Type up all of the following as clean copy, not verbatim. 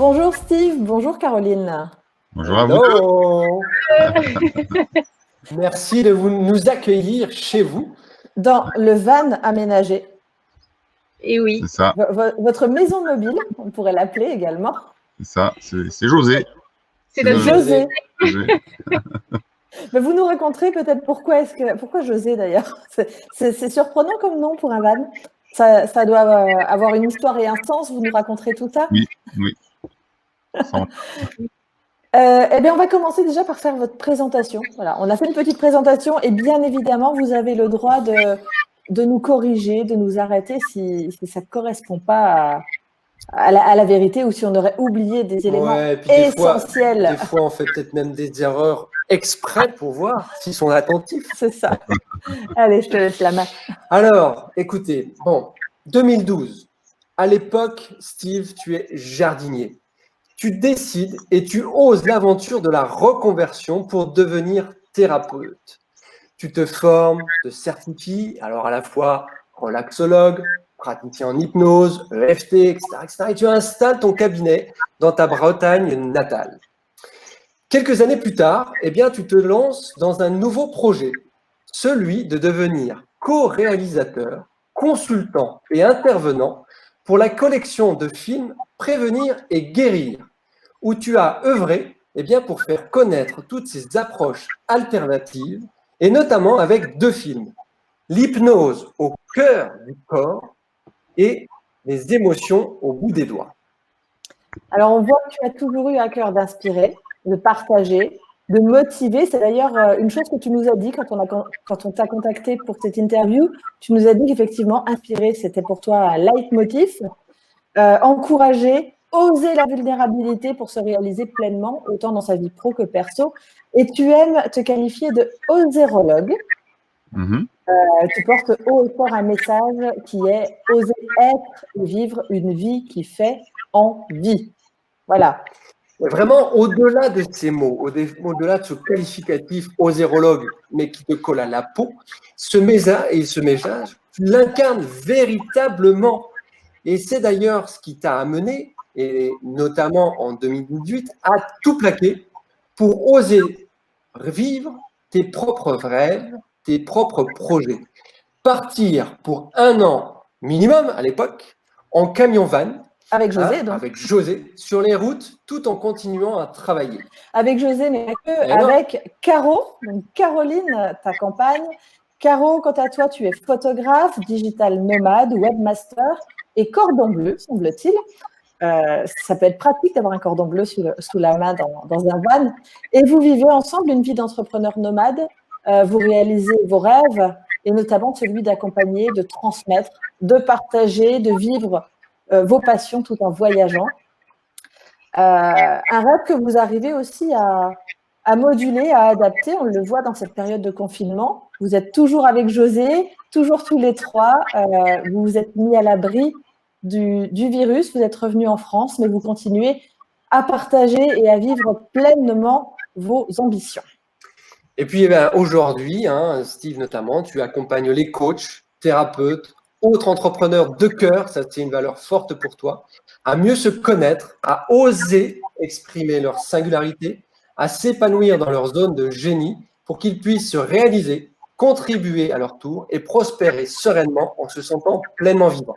Bonjour Steve, bonjour Caroline. Bonjour à vous deux. Merci de nous accueillir chez vous. Dans le van aménagé. Et oui. C'est ça. Votre maison mobile, on pourrait l'appeler également. C'est ça, c'est José. C'est notre José. José. Mais vous nous raconterez peut-être pourquoi José d'ailleurs. C'est surprenant comme nom pour un van. Ça doit avoir une histoire et un sens, vous nous raconterez tout ça? Oui. Eh bien, on va commencer déjà par faire votre présentation. Voilà, on a fait une petite présentation et bien évidemment, vous avez le droit de nous corriger, de nous arrêter si ça ne correspond pas à la vérité ou si on aurait oublié des éléments essentiels. Des fois, on fait peut-être même des erreurs exprès pour voir s'ils sont attentifs. C'est ça. Allez, je te laisse la main. Alors, écoutez, 2012. À l'époque, Steve, tu es jardinier. Tu décides et tu oses l'aventure de la reconversion pour devenir thérapeute. Tu te formes, te certifies, alors à la fois relaxologue, praticien en hypnose, EFT, etc. Et tu installes ton cabinet dans ta Bretagne natale. Quelques années plus tard, tu te lances dans un nouveau projet, celui de devenir co-réalisateur, consultant et intervenant pour la collection de films Prévenir et guérir, où tu as œuvré pour faire connaître toutes ces approches alternatives, et notamment avec 2 films, l'hypnose au cœur du corps et les émotions au bout des doigts. Alors, on voit que tu as toujours eu à cœur d'inspirer, de partager, de motiver. C'est d'ailleurs une chose que tu nous as dit quand on t'a contacté pour cette interview. Tu nous as dit qu'effectivement, inspirer, c'était pour toi un leitmotiv. Encourager, oser la vulnérabilité pour se réaliser pleinement, autant dans sa vie pro que perso. Et tu aimes te qualifier de osérologue. Tu portes haut et fort un message qui est oser être et vivre une vie qui fait envie. Voilà. Vraiment, au-delà de ces mots, au-delà de ce qualificatif osérologue, mais qui te colle à la peau, ce message, tu l'incarnes véritablement. Et c'est d'ailleurs ce qui t'a amené, et notamment en 2018, à tout plaquer pour oser vivre tes propres rêves, tes propres projets. Partir pour 1 an minimum à l'époque, en camion-van, avec José, donc. Avec José, sur les routes, tout en continuant à travailler. Avec José, mais pas que, avec Caro, donc Caroline, ta compagne. Caro, quant à toi, tu es photographe, digital nomade, webmaster et cordon bleu, semble-t-il. Ça peut être pratique d'avoir un cordon bleu sous la main dans un van. Et vous vivez ensemble une vie d'entrepreneur nomade. Vous réalisez vos rêves, et notamment celui d'accompagner, de transmettre, de partager, de vivre vos passions tout en voyageant. Un rêve que vous arrivez aussi à moduler, à adapter. On le voit dans cette période de confinement. Vous êtes toujours avec José, toujours tous les 3. Vous vous êtes mis à l'abri du virus. Vous êtes revenus en France, mais vous continuez à partager et à vivre pleinement vos ambitions. Et puis aujourd'hui, Steve notamment, tu accompagnes les coachs, thérapeutes, autres entrepreneurs de cœur, ça c'est une valeur forte pour toi, à mieux se connaître, à oser exprimer leur singularité, à s'épanouir dans leur zone de génie pour qu'ils puissent se réaliser, contribuer à leur tour et prospérer sereinement en se sentant pleinement vivant.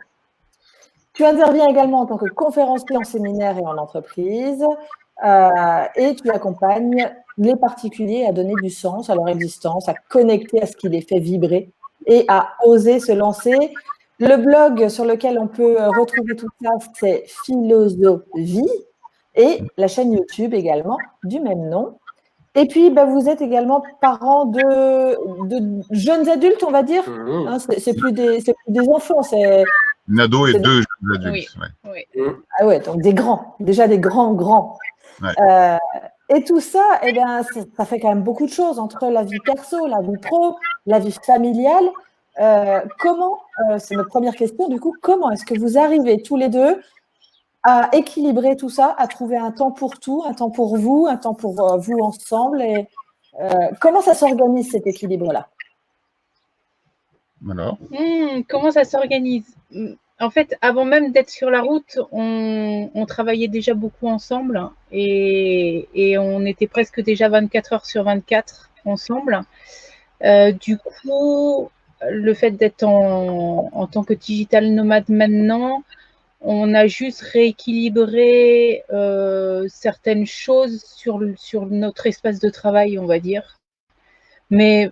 Tu interviens également en tant que conférencier en séminaire et en entreprise et tu accompagnes les particuliers à donner du sens à leur existence, à connecter à ce qui les fait vibrer et à oser se lancer. Le blog sur lequel on peut retrouver tout ça, c'est Philosophie et la chaîne YouTube également du même nom. Et puis, vous êtes également parent de jeunes adultes, on va dire. C'est plus des enfants, c'est une ado et 2 jeunes adultes. Oui. Ah ouais, donc déjà des grands. Ouais. Et tout ça, ça fait quand même beaucoup de choses entre la vie perso, la vie pro, la vie familiale. Comment, c'est notre première question du coup, comment est-ce que vous arrivez tous les deux à équilibrer tout ça, à trouver un temps pour tout, un temps pour vous, un temps pour vous ensemble et comment ça s'organise cet équilibre-là? Alors Comment ça s'organise? En fait, avant même d'être sur la route, on travaillait déjà beaucoup ensemble et on était presque déjà 24 heures sur 24 ensemble. Du coup, le fait d'être en tant que digital nomade maintenant, on a juste rééquilibré certaines choses sur notre espace de travail, on va dire. Mais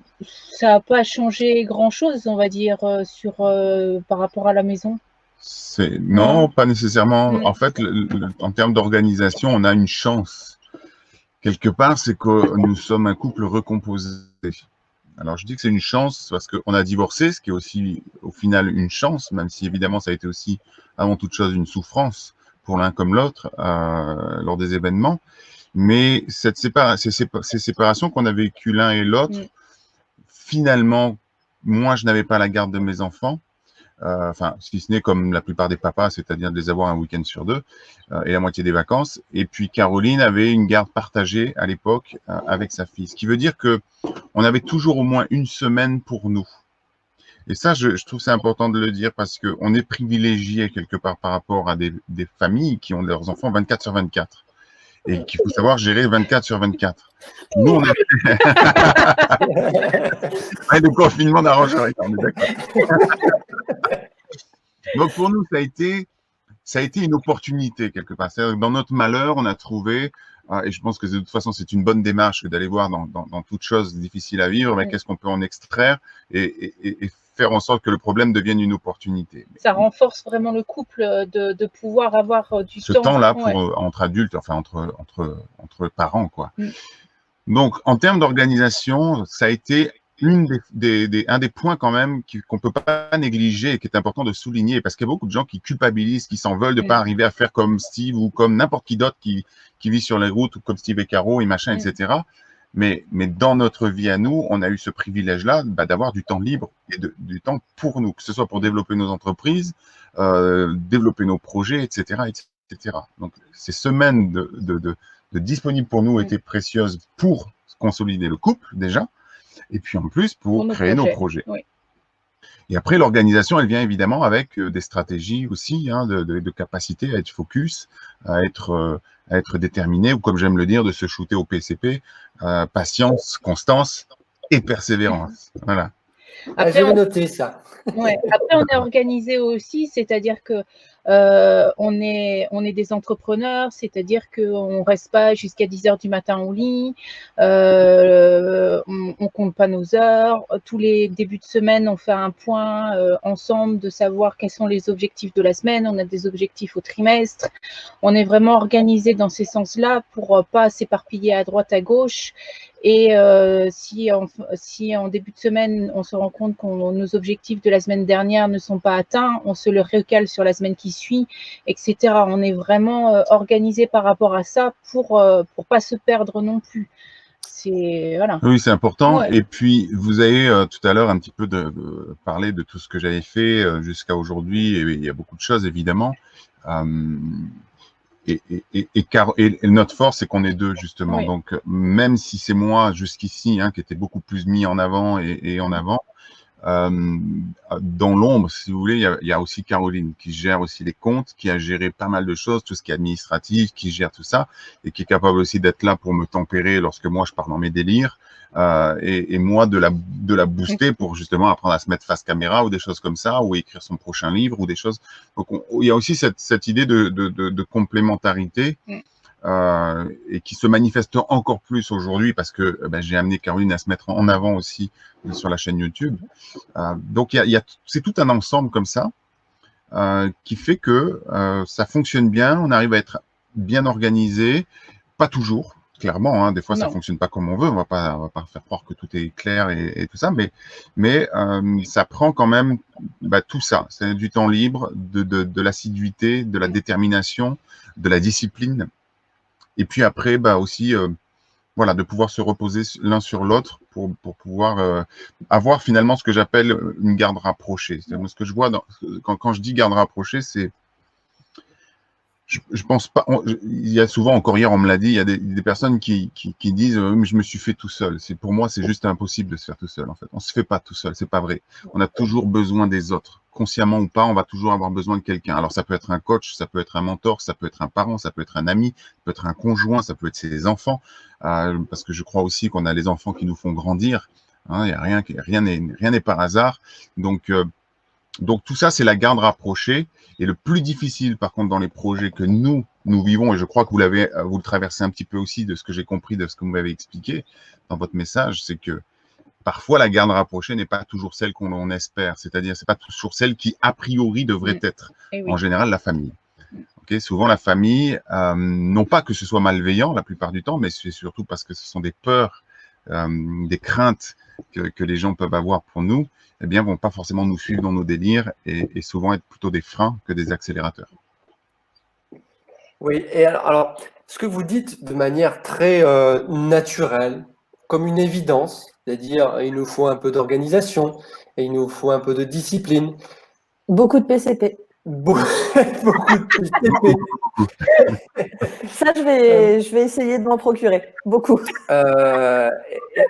ça n'a pas changé grand-chose, on va dire, par rapport à la maison. Non, pas nécessairement. Mm. En fait, en termes d'organisation, on a une chance. Quelque part, c'est que nous sommes un couple recomposé. Alors, je dis que c'est une chance parce qu'on a divorcé, ce qui est aussi, au final, une chance, même si, évidemment, ça a été aussi, avant toute chose, une souffrance pour l'un comme l'autre lors des événements. Mais ces séparations qu'on a vécues l'un et l'autre, finalement, moi, je n'avais pas la garde de mes enfants. Enfin, si ce n'est comme la plupart des papas, c'est-à-dire de les avoir un week-end sur deux et la moitié des vacances. Et puis Caroline avait une garde partagée à l'époque avec sa fille, ce qui veut dire que on avait toujours au moins une semaine pour nous. Et ça, je trouve c'est important de le dire parce que on est privilégié quelque part par rapport à des familles qui ont leurs enfants 24 sur 24 et qu'il faut savoir gérer 24 sur 24. Nous, on a le confinement n'arrange rien, on est d'accord. Donc pour nous, ça a été une opportunité quelque part. C'est-à-dire que dans notre malheur, on a trouvé, et je pense que de toute façon, c'est une bonne démarche d'aller voir dans toute chose difficile à vivre, mais qu'est-ce qu'on peut en extraire et faire en sorte que le problème devienne une opportunité. Ça renforce vraiment le couple de pouvoir avoir du temps. Ce temps-là entre adultes, enfin entre parents, quoi. Donc, en termes d'organisation, ça a été un des points quand même qu'on peut pas négliger et qui est important de souligner parce qu'il y a beaucoup de gens qui culpabilisent, qui s'en veulent de pas arriver à faire comme Steve ou comme n'importe qui d'autre qui vit sur les routes ou comme Steve et Caro et machin, etc. Mais dans notre vie à nous, on a eu ce privilège-là d'avoir du temps libre et du temps pour nous, que ce soit pour développer nos entreprises, développer nos projets, etc., etc. Donc, ces semaines de disponibles pour nous étaient précieuses pour consolider le couple déjà, et puis en plus pour créer nos projets. Oui. Et après, l'organisation, elle vient évidemment avec des stratégies aussi, de capacité à être focus, à être déterminé, ou comme j'aime le dire, de se shooter au PCP, patience, constance et persévérance. Voilà. Après, je vais noter ça. Ouais. Après, on est organisé aussi, c'est-à-dire que on est des entrepreneurs, c'est-à-dire qu'on ne reste pas jusqu'à 10 heures du matin au lit, on ne compte pas nos heures. Tous les débuts de semaine, on fait un point ensemble de savoir quels sont les objectifs de la semaine. On a des objectifs au trimestre. On est vraiment organisé dans ces sens-là pour ne pas s'éparpiller à droite, à gauche. Et si en début de semaine, on se rend compte que nos objectifs de la semaine dernière ne sont pas atteints, on se le recale sur la semaine qui suit, etc. On est vraiment organisé par rapport à ça pour pas se perdre non plus. Voilà. Oui, c'est important. Ouais. Et puis, vous avez tout à l'heure un petit peu parlé de tout ce que j'avais fait jusqu'à aujourd'hui. Et il y a beaucoup de choses, évidemment. Et notre force, c'est qu'on est deux, justement. Oui. Donc, même si c'est moi, jusqu'ici, qui était beaucoup plus mis en avant et en avant, dans l'ombre, si vous voulez, il y a aussi Caroline qui gère aussi les comptes, qui a géré pas mal de choses, tout ce qui est administratif, qui gère tout ça, et qui est capable aussi d'être là pour me tempérer lorsque moi je pars dans mes délires, et moi de la booster pour justement apprendre à se mettre face caméra ou des choses comme ça, ou écrire son prochain livre ou des choses. Donc il y a aussi cette idée de complémentarité. Et qui se manifeste encore plus aujourd'hui parce que j'ai amené Caroline à se mettre en avant aussi sur la chaîne YouTube. Donc, c'est tout un ensemble comme ça qui fait que ça fonctionne bien, on arrive à être bien organisé, pas toujours, clairement, des fois ça fonctionne pas comme on veut, on va pas faire croire que tout est clair et tout ça, mais ça prend quand même tout ça, c'est du temps libre, de l'assiduité, de la détermination, de la discipline. Et puis après, aussi, voilà, de pouvoir se reposer l'un sur l'autre pour pouvoir avoir finalement ce que j'appelle une garde rapprochée. Ce que je vois quand je dis garde rapprochée, c'est je pense pas. Il y a souvent, encore hier, on me l'a dit, il y a des personnes qui disent mais je me suis fait tout seul. Pour moi, c'est juste impossible de se faire tout seul. En fait, on se fait pas tout seul. C'est pas vrai. On a toujours besoin des autres, consciemment ou pas. On va toujours avoir besoin de quelqu'un. Alors, ça peut être un coach, ça peut être un mentor, ça peut être un parent, ça peut être un ami, ça peut être un conjoint, ça peut être ses enfants. Parce que je crois aussi qu'on a les enfants qui nous font grandir. Hein, y a rien n'est par hasard. Donc tout ça, c'est la garde rapprochée. Et le plus difficile, par contre, dans les projets que nous vivons, et je crois que vous le traversez un petit peu aussi de ce que j'ai compris, de ce que vous m'avez expliqué dans votre message, c'est que parfois la garde rapprochée n'est pas toujours celle qu'on espère. C'est-à-dire, c'est pas toujours celle qui, a priori, devrait être. Eh oui. En général, la famille. Okay, souvent, la famille, non pas que ce soit malveillant la plupart du temps, mais c'est surtout parce que ce sont des peurs, des craintes que les gens peuvent avoir pour nous, eh bien, vont pas forcément nous suivre dans nos délires et souvent être plutôt des freins que des accélérateurs. Oui, et alors, ce que vous dites de manière très naturelle, comme une évidence, c'est-à-dire il nous faut un peu d'organisation et il nous faut un peu de discipline. Beaucoup de PCP. Beaucoup de PCP. Ça, je vais essayer de m'en procurer. Beaucoup.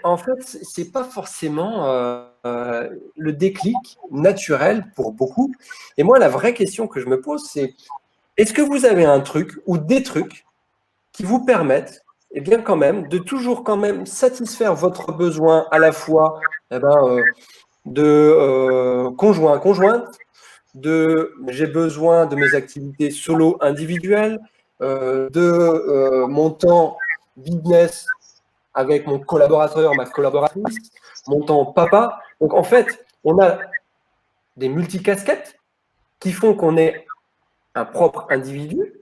En fait, c'est pas forcément le déclic naturel pour beaucoup. Et moi, la vraie question que je me pose, c'est est-ce que vous avez un truc ou des trucs qui vous permettent, eh bien, quand même, de toujours quand même satisfaire votre besoin à la fois de conjoint, conjointe, de j'ai besoin de mes activités solo individuelles, de mon temps business avec mon collaborateur, ma collaboratrice, mon temps papa. Donc en fait, on a des multicasquettes qui font qu'on est un propre individu.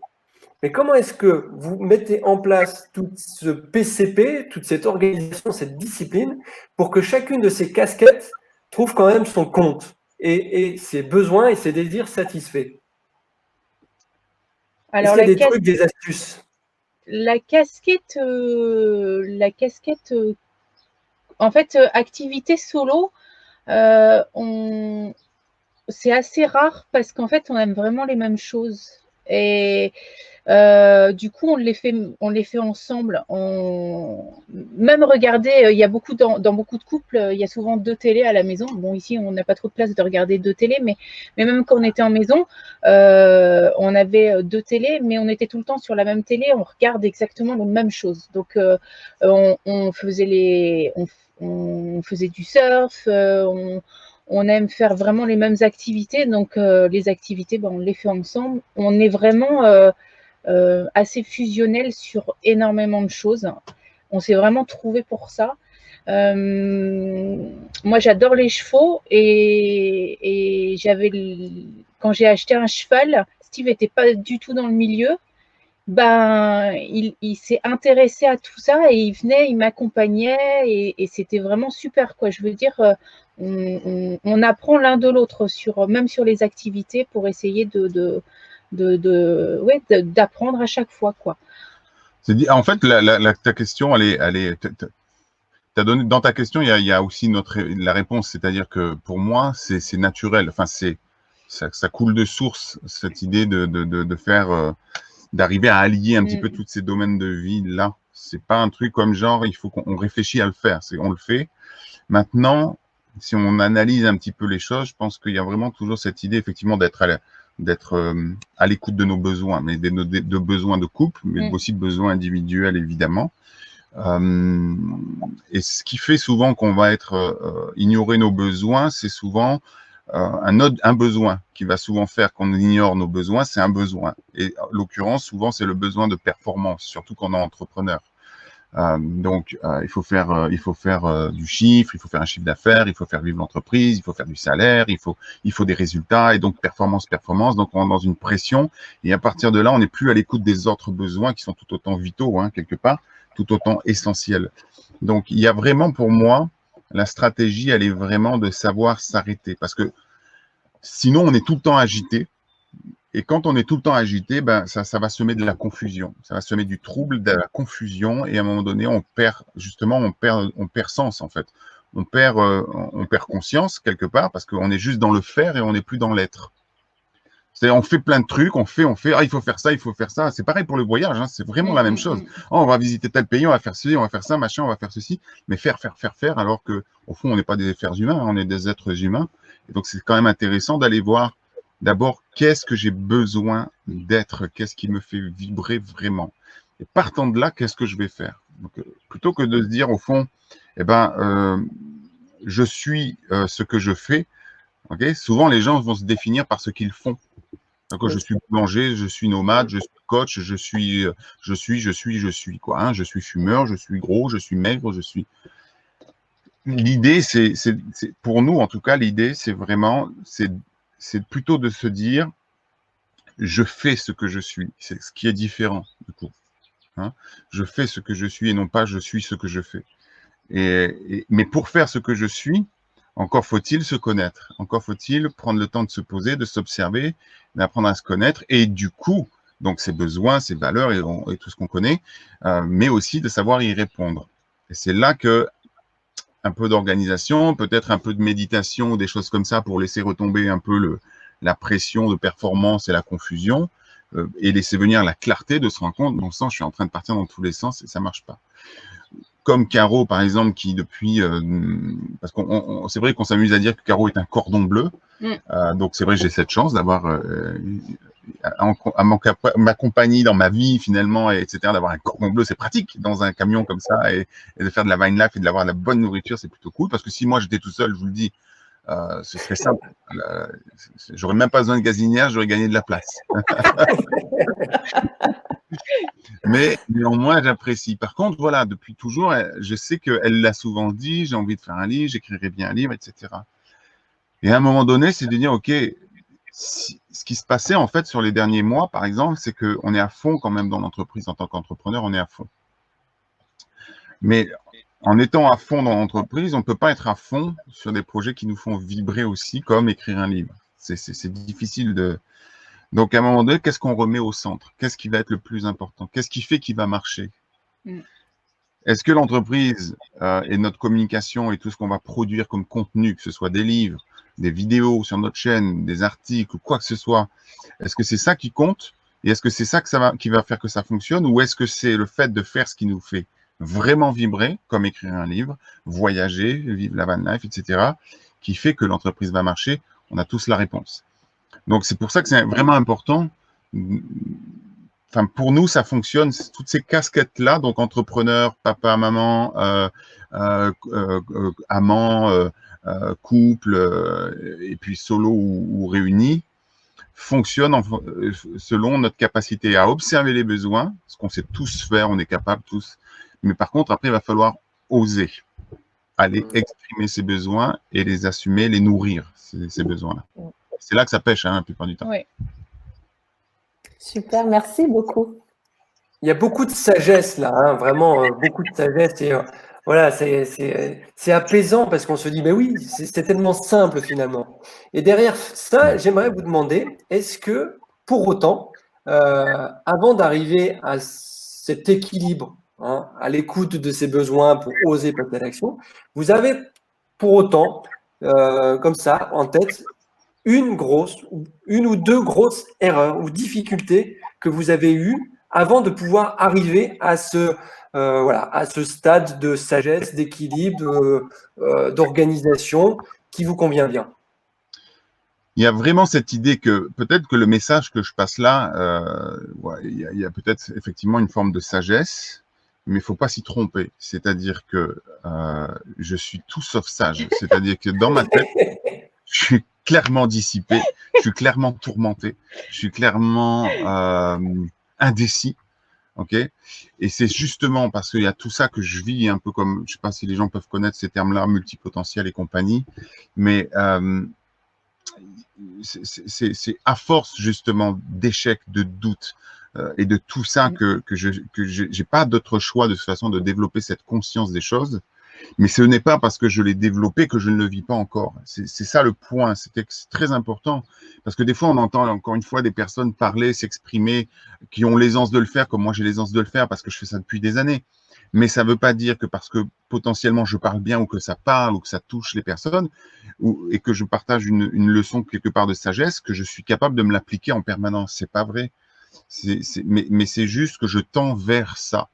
Mais comment est-ce que vous mettez en place tout ce PCP, toute cette organisation, cette discipline, pour que chacune de ces casquettes trouve quand même son compte et ses besoins et ses désirs satisfaits? Alors, est-ce qu'il y a des trucs, des astuces? La casquette, en fait, activité solo, c'est assez rare parce qu'en fait, on aime vraiment les mêmes choses. Et du coup, on les fait ensemble. Même regarder, il y a beaucoup dans beaucoup de couples, il y a souvent 2 télés à la maison. Bon, ici, on n'a pas trop de place de regarder 2 télés, mais même quand on était en maison, on avait 2 télés, mais on était tout le temps sur la même télé. On regarde exactement les mêmes choses. Donc, on faisait on faisait du surf. On aime faire vraiment les mêmes activités. Donc, les activités, on les fait ensemble. On est vraiment assez fusionnel sur énormément de choses. On s'est vraiment trouvé pour ça. Moi, j'adore les chevaux et quand j'ai acheté un cheval, Steve n'était pas du tout dans le milieu. Il s'est intéressé à tout ça et il venait, il m'accompagnait et c'était vraiment super, quoi. Je veux dire, on apprend l'un de l'autre même sur les activités pour essayer d'apprendre à chaque fois, quoi. En fait, ta question, dans ta question, il y a aussi la réponse, c'est-à-dire que pour moi, c'est naturel. Enfin, ça coule de source, cette idée de faire, d'arriver à allier un petit peu tous ces domaines de vie là. C'est pas un truc comme genre, il faut qu'on réfléchisse à le faire. On le fait. Maintenant, si on analyse un petit peu les choses, je pense qu'il y a vraiment toujours cette idée, effectivement, d'être à l'écoute de nos besoins, mais de besoins de couple, mais aussi de besoins individuels, évidemment. Et ce qui fait souvent qu'on va ignorer nos besoins, c'est souvent un besoin qui va souvent faire qu'on ignore nos besoins, c'est un besoin. Et en l'occurrence, souvent, c'est le besoin de performance, surtout quand on est entrepreneur. Donc, il faut faire du chiffre, il faut faire un chiffre d'affaires, il faut faire vivre l'entreprise, il faut faire du salaire, il faut des résultats et donc performance. Donc, on est dans une pression et à partir de là, on n'est plus à l'écoute des autres besoins qui sont tout autant vitaux, quelque part, tout autant essentiels. Donc, il y a vraiment pour moi, la stratégie, elle est vraiment de savoir s'arrêter parce que sinon, on est tout le temps agité. Et quand on est tout le temps agité, ça va semer de la confusion, ça va semer du trouble, de la confusion, et à un moment donné, on perd sens en fait. On perd conscience quelque part parce qu'on est juste dans le faire et on n'est plus dans l'être. On fait plein de trucs, on fait, ah, il faut faire ça, il faut faire ça. C'est pareil pour le voyage, hein, c'est vraiment la même chose. Oh, on va visiter tel pays, on va faire ceci, on va faire ça, machin, on va faire ceci. Mais faire, alors que au fond, on n'est pas des êtres humains, on est des êtres humains. Et donc, c'est quand même intéressant d'aller voir d'abord qu'est-ce que j'ai besoin d'être, qu'est-ce qui me fait vibrer vraiment. Et partant de là, qu'est-ce que je vais faire? Donc, plutôt que de se dire, au fond, je suis ce que je fais. Okay, souvent, les gens vont se définir par ce qu'ils font. Donc, je suis boulanger, je suis nomade, je suis coach, je suis quoi. Hein, je suis fumeur, je suis gros, je suis maigre, je suis. L'idée, c'est pour nous, en tout cas, l'idée, c'est vraiment, c'est plutôt de se dire, je fais ce que je suis. C'est ce qui est différent, du coup. Hein, je fais ce que je suis et non pas je suis ce que je fais. Mais pour faire ce que je suis, encore faut-il se connaître. Encore faut-il prendre le temps de se poser, de s'observer, d'apprendre à se connaître. Et du coup, donc ses besoins, ses valeurs et tout ce qu'on connaît, mais aussi de savoir y répondre. Et c'est là que un peu d'organisation, peut-être un peu de méditation ou des choses comme ça pour laisser retomber un peu la pression de performance et la confusion et laisser venir la clarté de se rendre compte, bon sang, je suis en train de partir dans tous les sens et ça marche pas. Comme Caro, par exemple, qui depuis, parce qu'on c'est vrai qu'on s'amuse à dire que Caro est un cordon bleu, donc c'est vrai j'ai cette chance d'avoir à m'accompagner dans ma vie finalement, etc. D'avoir un cordon bleu, c'est pratique dans un camion comme ça et de faire de la vine life et de l'avoir de la bonne nourriture, c'est plutôt cool. Parce que si moi j'étais tout seul, je vous le dis, ce serait simple. J'aurais même pas besoin de gazinière, j'aurais gagné de la place. Mais néanmoins, j'apprécie. Par contre, voilà, depuis toujours, je sais qu'elle l'a souvent dit, j'ai envie de faire un livre, j'écrirai bien un livre, etc. Et à un moment donné, c'est de dire, OK, ce qui se passait en fait sur les derniers mois, par exemple, c'est qu'on est à fond quand même dans l'entreprise en tant qu'entrepreneur, on est à fond. Mais en étant à fond dans l'entreprise, on ne peut pas être à fond sur des projets qui nous font vibrer aussi, comme écrire un livre. C'est difficile de... Donc, à un moment donné, qu'est-ce qu'on remet au centre? Qu'est-ce qui va être le plus important? Qu'est-ce qui fait qu'il va marcher? Est-ce que l'entreprise et notre communication et tout ce qu'on va produire comme contenu, que ce soit des livres, des vidéos sur notre chaîne, des articles ou quoi que ce soit, est-ce que c'est ça qui compte? Et est-ce que c'est ça, qui va faire que ça fonctionne? Ou est-ce que c'est le fait de faire ce qui nous fait vraiment vibrer, comme écrire un livre, voyager, vivre la van life, etc., qui fait que l'entreprise va marcher? On a tous la réponse. Donc, c'est pour ça que c'est vraiment important. Enfin, pour nous, ça fonctionne. Toutes ces casquettes-là, donc entrepreneur, papa, maman, amant, couple, et puis solo ou réunis, fonctionnent selon notre capacité à observer les besoins, ce qu'on sait tous faire, on est capable tous. Mais par contre, après, il va falloir oser aller exprimer ses besoins et les assumer, les nourrir, ces besoins-là. C'est là que ça pêche, hein, la plupart du temps. Oui. Super, merci beaucoup. Il y a beaucoup de sagesse là, hein, vraiment beaucoup de sagesse. Et voilà, c'est apaisant parce qu'on se dit, mais oui, c'est tellement simple finalement. Et derrière ça, j'aimerais vous demander, est-ce que pour autant, avant d'arriver à cet équilibre, hein, à l'écoute de ses besoins pour oser passer à l'action, vous avez pour autant, comme ça, en tête, une ou deux grosses erreurs ou difficultés que vous avez eues avant de pouvoir arriver à à ce stade de sagesse, d'équilibre, d'organisation qui vous convient bien? Il y a vraiment cette idée que peut-être que le message que je passe là, il y a peut-être effectivement une forme de sagesse, mais il ne faut pas s'y tromper. C'est-à-dire que je suis tout sauf sage. C'est-à-dire que dans ma tête, je suis clairement dissipé, je suis clairement tourmenté, je suis clairement indécis. Ok, et c'est justement parce qu'il y a tout ça que je vis un peu comme, je ne sais pas si les gens peuvent connaître ces termes-là, multipotentiel et compagnie, mais c'est à force justement d'échecs, de doutes et de tout ça que je n'ai pas d'autre choix de toute façon de développer cette conscience des choses. Mais ce n'est pas parce que je l'ai développé que je ne le vis pas encore. C'est ça le point, c'est très important. Parce que des fois, on entend encore une fois des personnes parler, s'exprimer, qui ont l'aisance de le faire, comme moi j'ai l'aisance de le faire parce que je fais ça depuis des années. Mais ça ne veut pas dire que parce que potentiellement je parle bien ou que ça parle ou que ça touche les personnes et que je partage une leçon quelque part de sagesse, que je suis capable de me l'appliquer en permanence. C'est pas vrai. Mais c'est juste que je tends vers ça.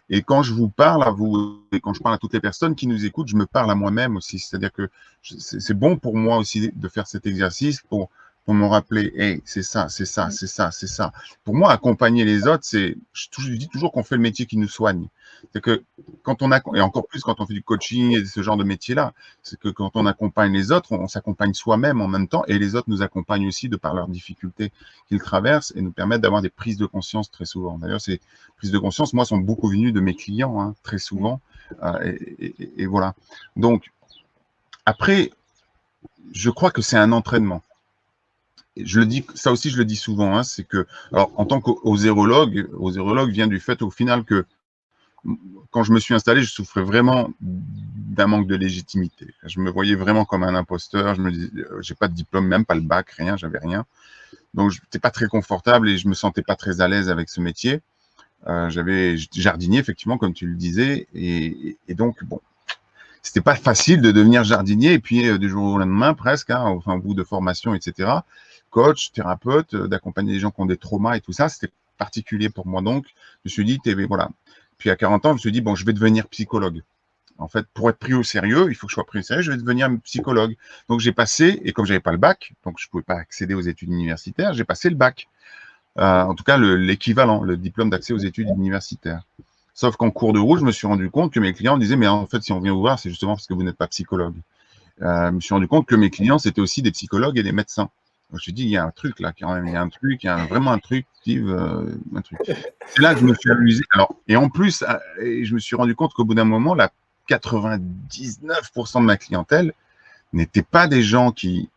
Et quand je vous parle à vous, et quand je parle à toutes les personnes qui nous écoutent, je me parle à moi-même aussi. C'est-à-dire que c'est bon pour moi aussi de faire cet exercice pour me rappeler, hey, c'est ça, c'est ça, c'est ça, c'est ça. Pour moi, accompagner les autres, je dis toujours qu'on fait le métier qui nous soigne. C'est que quand on a, et encore plus quand on fait du coaching et ce genre de métier-là, c'est que quand on accompagne les autres, on s'accompagne soi-même en même temps et les autres nous accompagnent aussi de par leurs difficultés qu'ils traversent et nous permettent d'avoir des prises de conscience très souvent. D'ailleurs, ces prises de conscience, moi, sont beaucoup venues de mes clients, hein, très souvent. Et voilà. Donc, après, je crois que c'est un entraînement. Je le dis, ça aussi, je le dis souvent, hein, c'est que, alors, en tant qu'osérologue vient du fait, au final, que quand je me suis installé, je souffrais vraiment d'un manque de légitimité. Je me voyais vraiment comme un imposteur. Je me disais, j'ai pas de diplôme, même pas le bac, rien, j'avais rien. Donc, je n'étais pas très confortable et je me sentais pas très à l'aise avec ce métier. J'avais jardinier, effectivement, comme tu le disais. Et donc, bon, c'était pas facile de devenir jardinier. Et puis, du jour au lendemain, presque, hein, enfin, au bout de formation, etc., coach, thérapeute, d'accompagner des gens qui ont des traumas et tout ça, c'était particulier pour moi. Donc, je me suis dit, voilà. Puis, à 40 ans, je me suis dit, bon, je vais devenir psychologue. En fait, pour être pris au sérieux, il faut que je sois pris au sérieux, je vais devenir psychologue. Donc, j'ai passé, et comme j'avais pas le bac, donc je pouvais pas accéder aux études universitaires, j'ai passé le bac. En tout cas, l'équivalent, le diplôme d'accès aux études universitaires. Sauf qu'en cours de route, je me suis rendu compte que mes clients disaient, mais en fait, si on vient vous voir, c'est justement parce que vous n'êtes pas psychologue. Je me suis rendu compte que mes clients, c'était aussi des psychologues et des médecins. Je me suis dit, il y a un truc là, quand même, il y a un truc, il y a vraiment un truc, Steve, un truc. C'est là que je me suis amusé. Alors, et en plus, je me suis rendu compte qu'au bout d'un moment, là, 99% de ma clientèle n'étaient pas des gens qui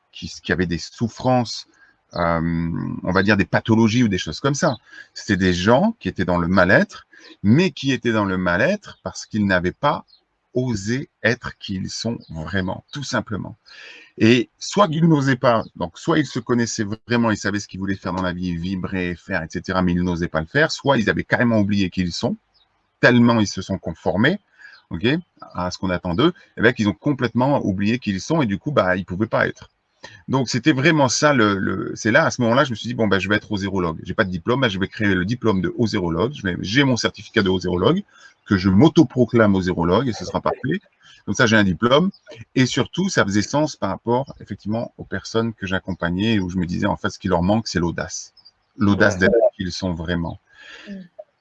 avaient des souffrances, on va dire des pathologies ou des choses comme ça. C'était des gens qui étaient dans le mal-être, mais qui étaient dans le mal-être parce qu'ils n'avaient pas osé être qui ils sont vraiment, tout simplement. Et soit qu'ils n'osaient pas, donc soit ils se connaissaient vraiment, ils savaient ce qu'ils voulaient faire dans la vie, vibrer, faire, etc., mais ils n'osaient pas le faire, soit ils avaient carrément oublié qui ils sont, tellement ils se sont conformés, ok, à ce qu'on attend d'eux, et bien qu'ils ont complètement oublié qui ils sont, et du coup, bah, ils ne pouvaient pas être. Donc, c'était vraiment ça. C'est là, à ce moment-là, je me suis dit, bon, ben, je vais être osérologue. Je n'ai pas de diplôme, ben, je vais créer le diplôme de osérologue. J'ai mon certificat de osérologue, que je m'autoproclame osérologue, et ce sera parfait. Donc, ça, j'ai un diplôme. Et surtout, ça faisait sens par rapport, effectivement, aux personnes que j'accompagnais, où je me disais, en fait, ce qui leur manque, c'est l'audace. L'audace d'être qui ils sont vraiment.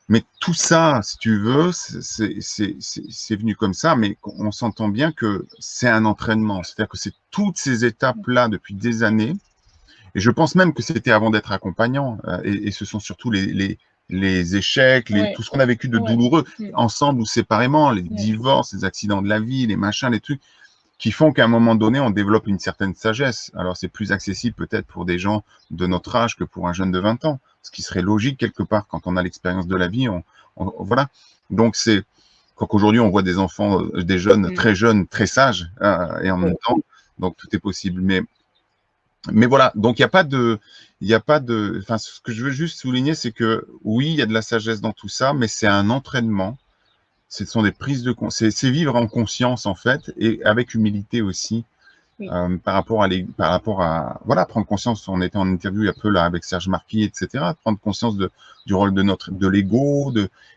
Mais tout ça, si tu veux, c'est venu comme ça, mais on s'entend bien que c'est un entraînement. C'est-à-dire que c'est toutes ces étapes-là depuis des années. Et je pense même que c'était avant d'être accompagnant. Et ce sont surtout les échecs, tout ce qu'on a vécu de douloureux, ensemble ou séparément, les divorces, les accidents de la vie, les machins, les trucs, qui font qu'à un moment donné, on développe une certaine sagesse. Alors, c'est plus accessible peut-être pour des gens de notre âge que pour un jeune de 20 ans, ce qui serait logique quelque part quand on a l'expérience de la vie. Voilà. Donc, c'est qu'aujourd'hui, on voit des enfants, des jeunes, très sages, et en même temps, donc tout est possible. Mais voilà, donc il n'y a pas de, enfin, ce que je veux juste souligner, c'est que oui, il y a de la sagesse dans tout ça, mais c'est un entraînement. Ce sont des prises de conscience, c'est vivre en conscience en fait, et avec humilité aussi, par rapport à voilà, prendre conscience. On était en interview un peu là avec Serge Marquis, etc. Prendre conscience du rôle de l'ego,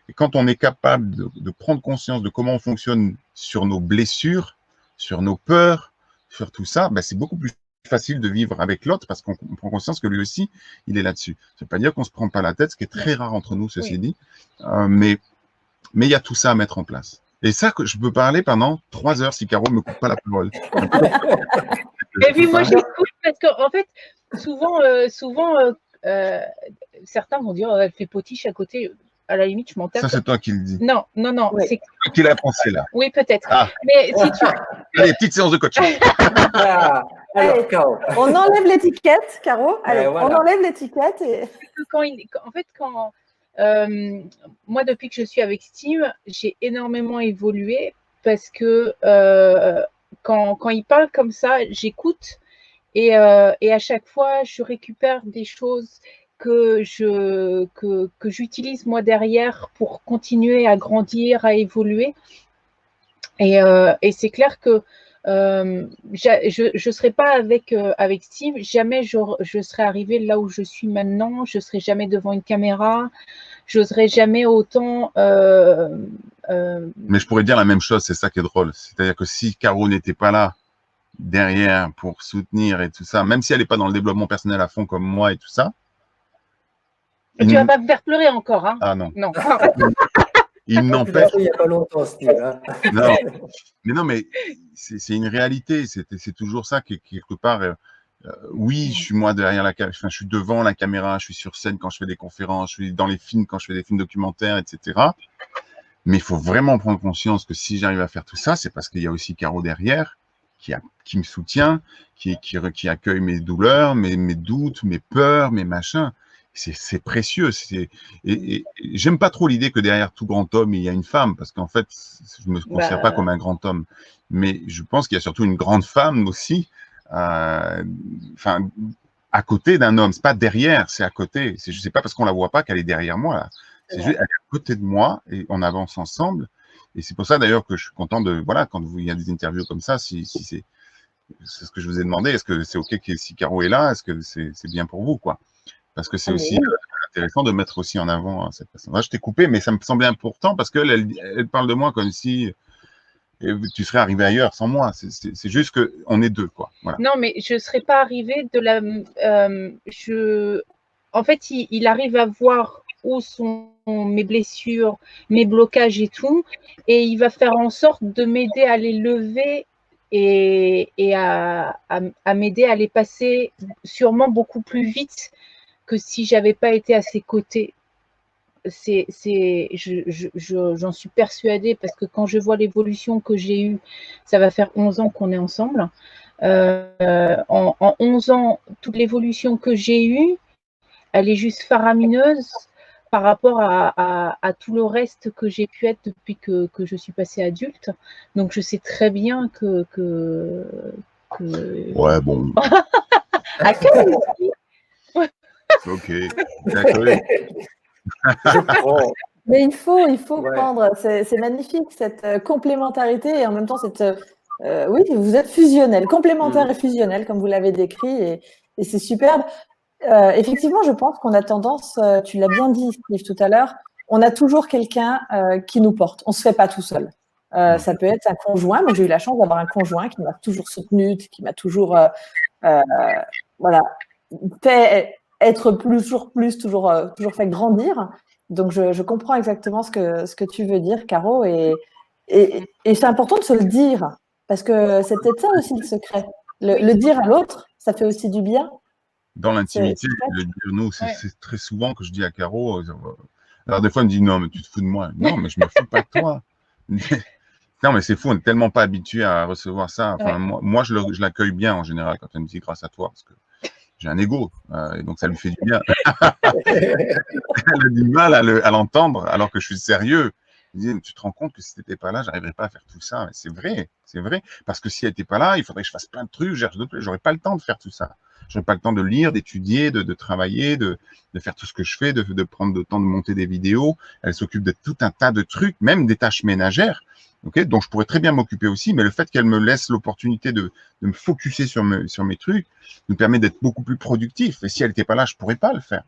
et quand on est capable de prendre conscience de comment on fonctionne sur nos blessures, sur nos peurs, sur tout ça, ben, c'est beaucoup plus facile de vivre avec l'autre parce qu'on prend conscience que lui aussi, il est là-dessus. Ça ne veut pas dire qu'on se prend pas la tête, ce qui est très rare entre nous, ceci dit, mais il y a tout ça à mettre en place. Et ça, que je peux parler pendant 3 heures si Caro ne me coupe pas la parole. Et puis moi, j'écoute parce qu'en fait, souvent, certains vont dire, elle fait potiche à côté. À la limite, je m'en tape. Ça, c'est toi qui le dis. Non. Oui. C'est toi qui l'as pensé là. Oui, peut-être. Ah. Mais si tu... Allez, petite séance de coaching. Allez, Caro. On enlève l'étiquette, Caro. Allez, voilà. On enlève l'étiquette. Quand moi, depuis que je suis avec Steve, j'ai énormément évolué parce que quand il parle comme ça, j'écoute et à chaque fois, je récupère des choses que j'utilise moi derrière pour continuer à grandir, à évoluer. Et c'est clair que je ne serais pas avec Steve, jamais je serais arrivée là où je suis maintenant, je ne serais jamais devant une caméra, je n'oserais jamais autant. Mais je pourrais dire la même chose, c'est ça qui est drôle. C'est-à-dire que si Caro n'était pas là derrière pour soutenir et tout ça, même si elle n'est pas dans le développement personnel à fond comme moi et tout ça. Tu vas pas me faire pleurer encore, hein? Ah non. Non. Il n'empêche. Il n'y a pas longtemps, Steve. Hein. Non, mais c'est une réalité. C'est toujours ça qui quelque part. Oui, je suis moi derrière la caméra. Enfin, je suis devant la caméra. Je suis sur scène quand je fais des conférences. Je suis dans les films quand je fais des films documentaires, etc. Mais il faut vraiment prendre conscience que si j'arrive à faire tout ça, c'est parce qu'il y a aussi Caro derrière qui me soutient, qui accueille mes douleurs, mes doutes, mes peurs, mes machins. C'est précieux. Et j'aime pas trop l'idée que derrière tout grand homme, il y a une femme, parce qu'en fait, je me considère pas comme un grand homme. Mais je pense qu'il y a surtout une grande femme aussi, à côté d'un homme. C'est pas derrière, c'est à côté. Je sais pas parce qu'on la voit pas qu'elle est derrière moi, là. C'est juste, elle est à côté de moi et on avance ensemble. Et c'est pour ça d'ailleurs que je suis content quand il y a des interviews comme ça, si c'est ce que je vous ai demandé, est-ce que c'est OK si Caro est là, est-ce que c'est bien pour vous, quoi? Parce que c'est aussi intéressant de mettre aussi en avant cette personne. Moi, je t'ai coupé, mais ça me semblait important parce qu'elle parle de moi comme si tu serais arrivé ailleurs sans moi. C'est juste qu'on est deux, quoi. Voilà. Non, mais je ne serais pas arrivée de la. En fait, il arrive à voir où sont mes blessures, mes blocages et tout, et il va faire en sorte de m'aider à les lever et à m'aider à les passer sûrement beaucoup plus vite que si j'avais pas été à ses côtés. J'en suis persuadée parce que quand je vois l'évolution que j'ai eue, ça va faire 11 ans qu'on est ensemble. En 11 ans, toute l'évolution que j'ai eue, elle est juste faramineuse par rapport à tout le reste que j'ai pu être depuis que je suis passée adulte. Donc, je sais très bien que... Ouais, bon. À quel moment OK. D'accord. Je prends. Mais il faut prendre, c'est magnifique cette complémentarité et en même temps oui, vous êtes fusionnel, complémentaire et fusionnel comme vous l'avez décrit et c'est superbe. Effectivement, je pense qu'on a tendance, tu l'as bien dit Steve tout à l'heure, on a toujours quelqu'un qui nous porte, on se fait pas tout seul. Ça peut être un conjoint, moi j'ai eu la chance d'avoir un conjoint qui m'a toujours soutenu, qui m'a toujours fait être toujours fait grandir. Donc, je comprends exactement ce que tu veux dire, Caro, et c'est important de se le dire, parce que c'est peut-être ça aussi le secret. Le dire à l'autre, ça fait aussi du bien. Dans l'intimité, le dire nous, c'est très souvent que je dis à Caro, alors des fois elle me dit non, mais tu te fous de moi. Non, mais je me fous pas de toi. Non, mais c'est fou, on n'est tellement pas habitué à recevoir ça. Enfin, moi je l'accueille bien en général quand elle me dit grâce à toi, parce que j'ai un ego, et donc ça lui fait du bien. Elle a du mal à l'entendre, alors que je suis sérieux. Je dis, tu te rends compte que si tu n'étais pas là, je n'arriverais pas à faire tout ça. C'est vrai, parce que si elle n'était pas là, il faudrait que je fasse plein de trucs, j'aurais pas le temps de faire tout ça. J'aurais pas le temps de lire, d'étudier, de travailler, de faire tout ce que je fais, de prendre le temps de monter des vidéos. Elle s'occupe de tout un tas de trucs, même des tâches ménagères. Okay, dont je pourrais très bien m'occuper aussi, mais le fait qu'elle me laisse l'opportunité de me focuser sur mes trucs nous permet d'être beaucoup plus productif. Et si elle n'était pas là, je ne pourrais pas le faire.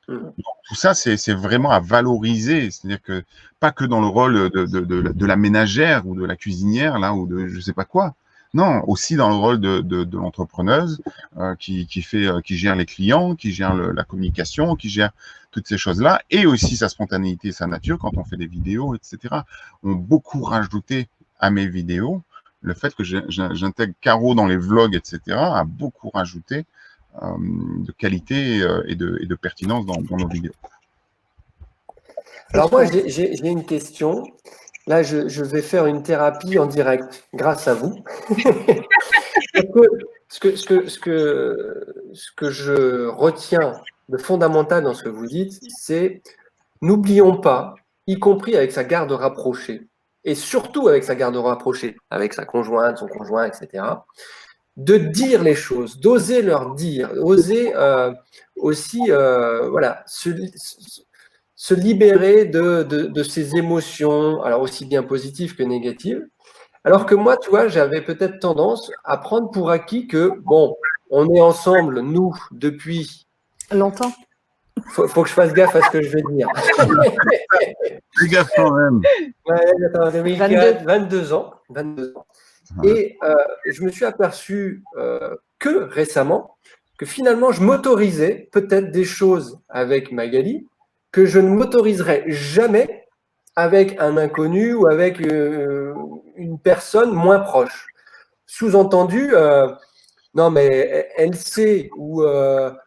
Donc, tout ça, c'est vraiment à valoriser. C'est-à-dire que pas que dans le rôle de la ménagère ou de la cuisinière, là, ou de je ne sais pas quoi. Non, aussi dans le rôle de l'entrepreneuse qui gère les clients, qui gère la communication, qui gère toutes ces choses-là, et aussi sa spontanéité, sa nature quand on fait des vidéos, etc. ont beaucoup rajouté à mes vidéos. Le fait que j'intègre Caro dans les vlogs, etc., a beaucoup rajouté de qualité et de pertinence dans nos vidéos. Alors moi, j'ai une question. Là, je vais faire une thérapie en direct grâce à vous. Ce que je retiens de fondamental dans ce que vous dites, c'est n'oublions pas, y compris avec sa garde rapprochée, et surtout avec sa garde rapprochée, avec sa conjointe, son conjoint, etc., de dire les choses, d'oser leur dire, oser aussi voilà, se libérer de ces émotions, alors aussi bien positives que négatives. Alors que moi, tu vois, j'avais peut-être tendance à prendre pour acquis que, bon, on est ensemble, nous, depuis… Longtemps. Faut que je fasse gaffe à ce que je vais dire. Fais gaffe quand même. Ouais, attends, 2004, 22 ans. 22 ans. Et je me suis aperçu que récemment, que finalement, je m'autorisais peut-être des choses avec Magali que je ne m'autoriserais jamais avec un inconnu ou avec une personne moins proche. Sous-entendu, non, mais elle sait enfin,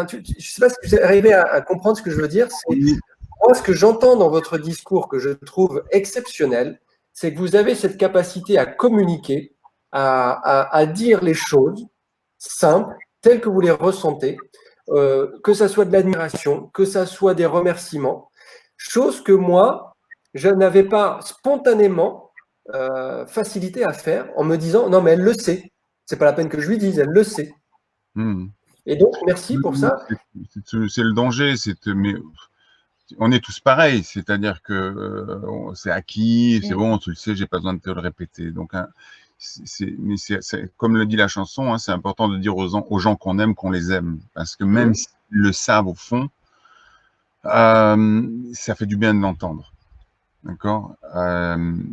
je ne sais pas si vous arrivez à comprendre ce que je veux dire. C'est Oui. moi ce que j'entends dans votre discours que je trouve exceptionnel, c'est que vous avez cette capacité à communiquer, à dire les choses simples, telles que vous les ressentez, que ça soit de l'admiration, que ça soit des remerciements, chose que moi, je n'avais pas spontanément facilité à faire en me disant non, mais elle le sait. C'est pas la peine que je lui dise, elle le sait. Et donc, merci pour ça. C'est le danger, mais on est tous pareils, c'est-à-dire que c'est acquis, c'est bon, tu le sais, j'ai pas besoin de te le répéter. Donc, hein, comme le dit la chanson, hein, c'est important de dire aux gens qu'on aime, qu'on les aime, parce que même s'ils le savent au fond, ça fait du bien de l'entendre. D'accord.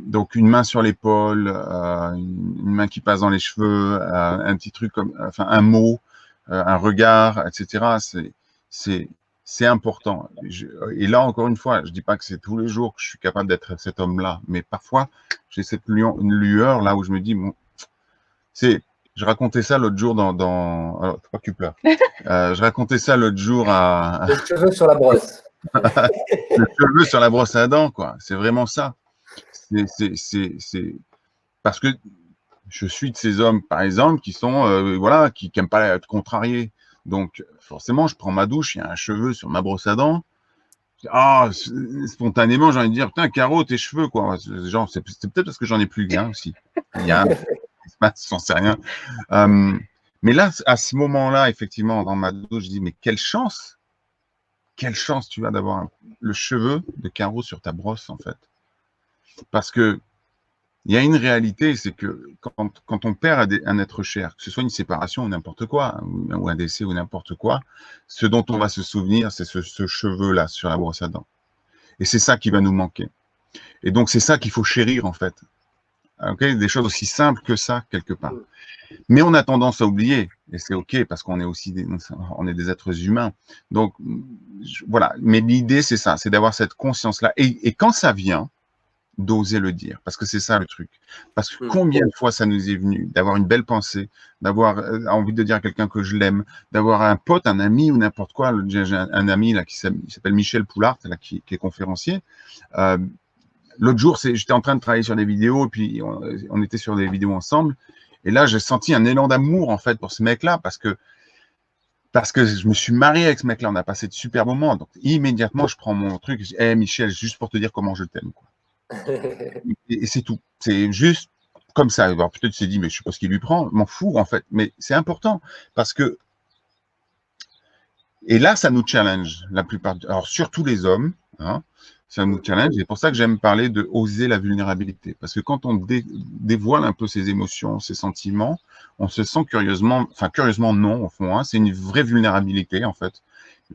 Donc une main sur l'épaule, une main qui passe dans les cheveux, un petit truc comme, enfin un mot, un regard, etc. C'est important. Et là encore une fois, je dis pas que c'est tous les jours que je suis capable d'être cet homme-là, mais parfois j'ai cette lueur là où je me dis bon, je racontais ça l'autre jour alors faut pas que tu pleures. Je racontais ça l'autre jour à Les cheveux sur la brosse. Le cheveu sur la brosse à dents, quoi. C'est vraiment ça. C'est parce que je suis de ces hommes, par exemple, qui sont, voilà, qui n'aiment pas être contrariés. Donc, forcément, je prends ma douche, il y a un cheveu sur ma brosse à dents. Ah, spontanément, j'ai envie de dire, putain, Caro, tes cheveux, quoi. Genre, c'est peut-être parce que j'en ai plus bien aussi. Il y a un j'en sais rien. Mais là, à ce moment-là, effectivement, dans ma douche, je dis, mais quelle chance tu as d'avoir le cheveu de Caro sur ta brosse, en fait. Parce que il y a une réalité, c'est que quand on perd un être cher, que ce soit une séparation ou n'importe quoi, ou un décès ou n'importe quoi, ce dont on va se souvenir, c'est ce cheveu-là sur la brosse à dents. Et c'est ça qui va nous manquer. Et donc, c'est ça qu'il faut chérir, en fait. Okay, des choses aussi simples que ça, quelque part. Mais on a tendance à oublier, et c'est OK, parce qu'on est aussi on est des êtres humains. Donc, voilà. Mais l'idée, c'est ça, c'est d'avoir cette conscience-là. Et quand ça vient, d'oser le dire, parce que c'est ça le truc. Parce que combien de fois ça nous est venu d'avoir une belle pensée, d'avoir envie de dire à quelqu'un que je l'aime, d'avoir un pote, un ami ou n'importe quoi. J'ai un ami là qui s'appelle Michel Poulart, là, qui est conférencier. L'autre jour, j'étais en train de travailler sur des vidéos, et puis on était sur des vidéos ensemble. Et là, j'ai senti un élan d'amour, en fait, pour ce mec-là, parce que je me suis marié avec ce mec-là. On a passé de super moments. Donc, immédiatement, je prends mon truc. Je dis, hey, Michel, juste pour te dire comment je t'aime, quoi. Et c'est tout. C'est juste comme ça. Alors, peut-être tu t'es dit, mais je sais pas ce qu'il lui prend. M'en fous, en fait. Mais c'est important parce que. Et là, ça nous challenge la plupart. Alors, surtout les hommes, hein, ça nous challenge. Et c'est pour ça que j'aime parler de oser la vulnérabilité. Parce que quand on dévoile un peu ses émotions, ses sentiments, on se sent curieusement non, au fond. Hein, c'est une vraie vulnérabilité, en fait.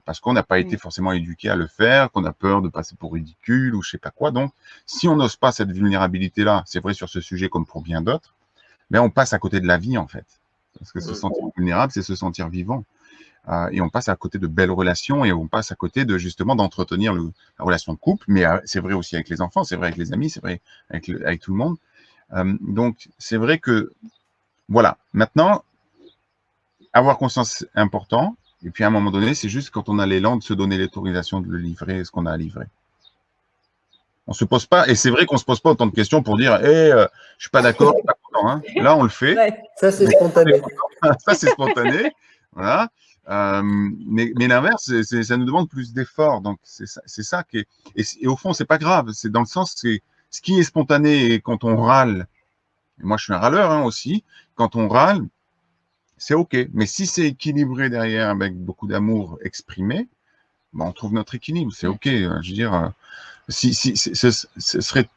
Parce qu'on n'a pas été forcément éduqué à le faire, qu'on a peur de passer pour ridicule ou je sais pas quoi. Donc, si on n'ose pas cette vulnérabilité-là, c'est vrai sur ce sujet comme pour bien d'autres, mais on passe à côté de la vie, en fait. Parce que se sentir vulnérable, c'est se sentir vivant. Et on passe à côté de belles relations et on passe à côté de justement d'entretenir la relation de couple, mais c'est vrai aussi avec les enfants, c'est vrai avec les amis, c'est vrai avec tout le monde. Donc, c'est vrai que, voilà. Maintenant, avoir conscience, c'est important. Et puis à un moment donné, c'est juste quand on a l'élan de se donner l'autorisation de le livrer, ce qu'on a à livrer. On se pose pas, et c'est vrai qu'on se pose pas autant de questions pour dire, je suis pas d'accord, pas content, hein. Là, on le fait. Ouais, ça c'est spontané. Ça c'est spontané, voilà. Mais l'inverse, ça nous demande plus d'efforts. Donc c'est ça qui est. Et au fond, c'est pas grave. C'est dans le sens, c'est ce qui est spontané et quand on râle Et moi, je suis un râleur hein, aussi. Quand on râle, c'est OK. Mais si c'est équilibré derrière avec beaucoup d'amour exprimé, ben, on trouve notre équilibre. C'est OK. Je veux dire, ce serait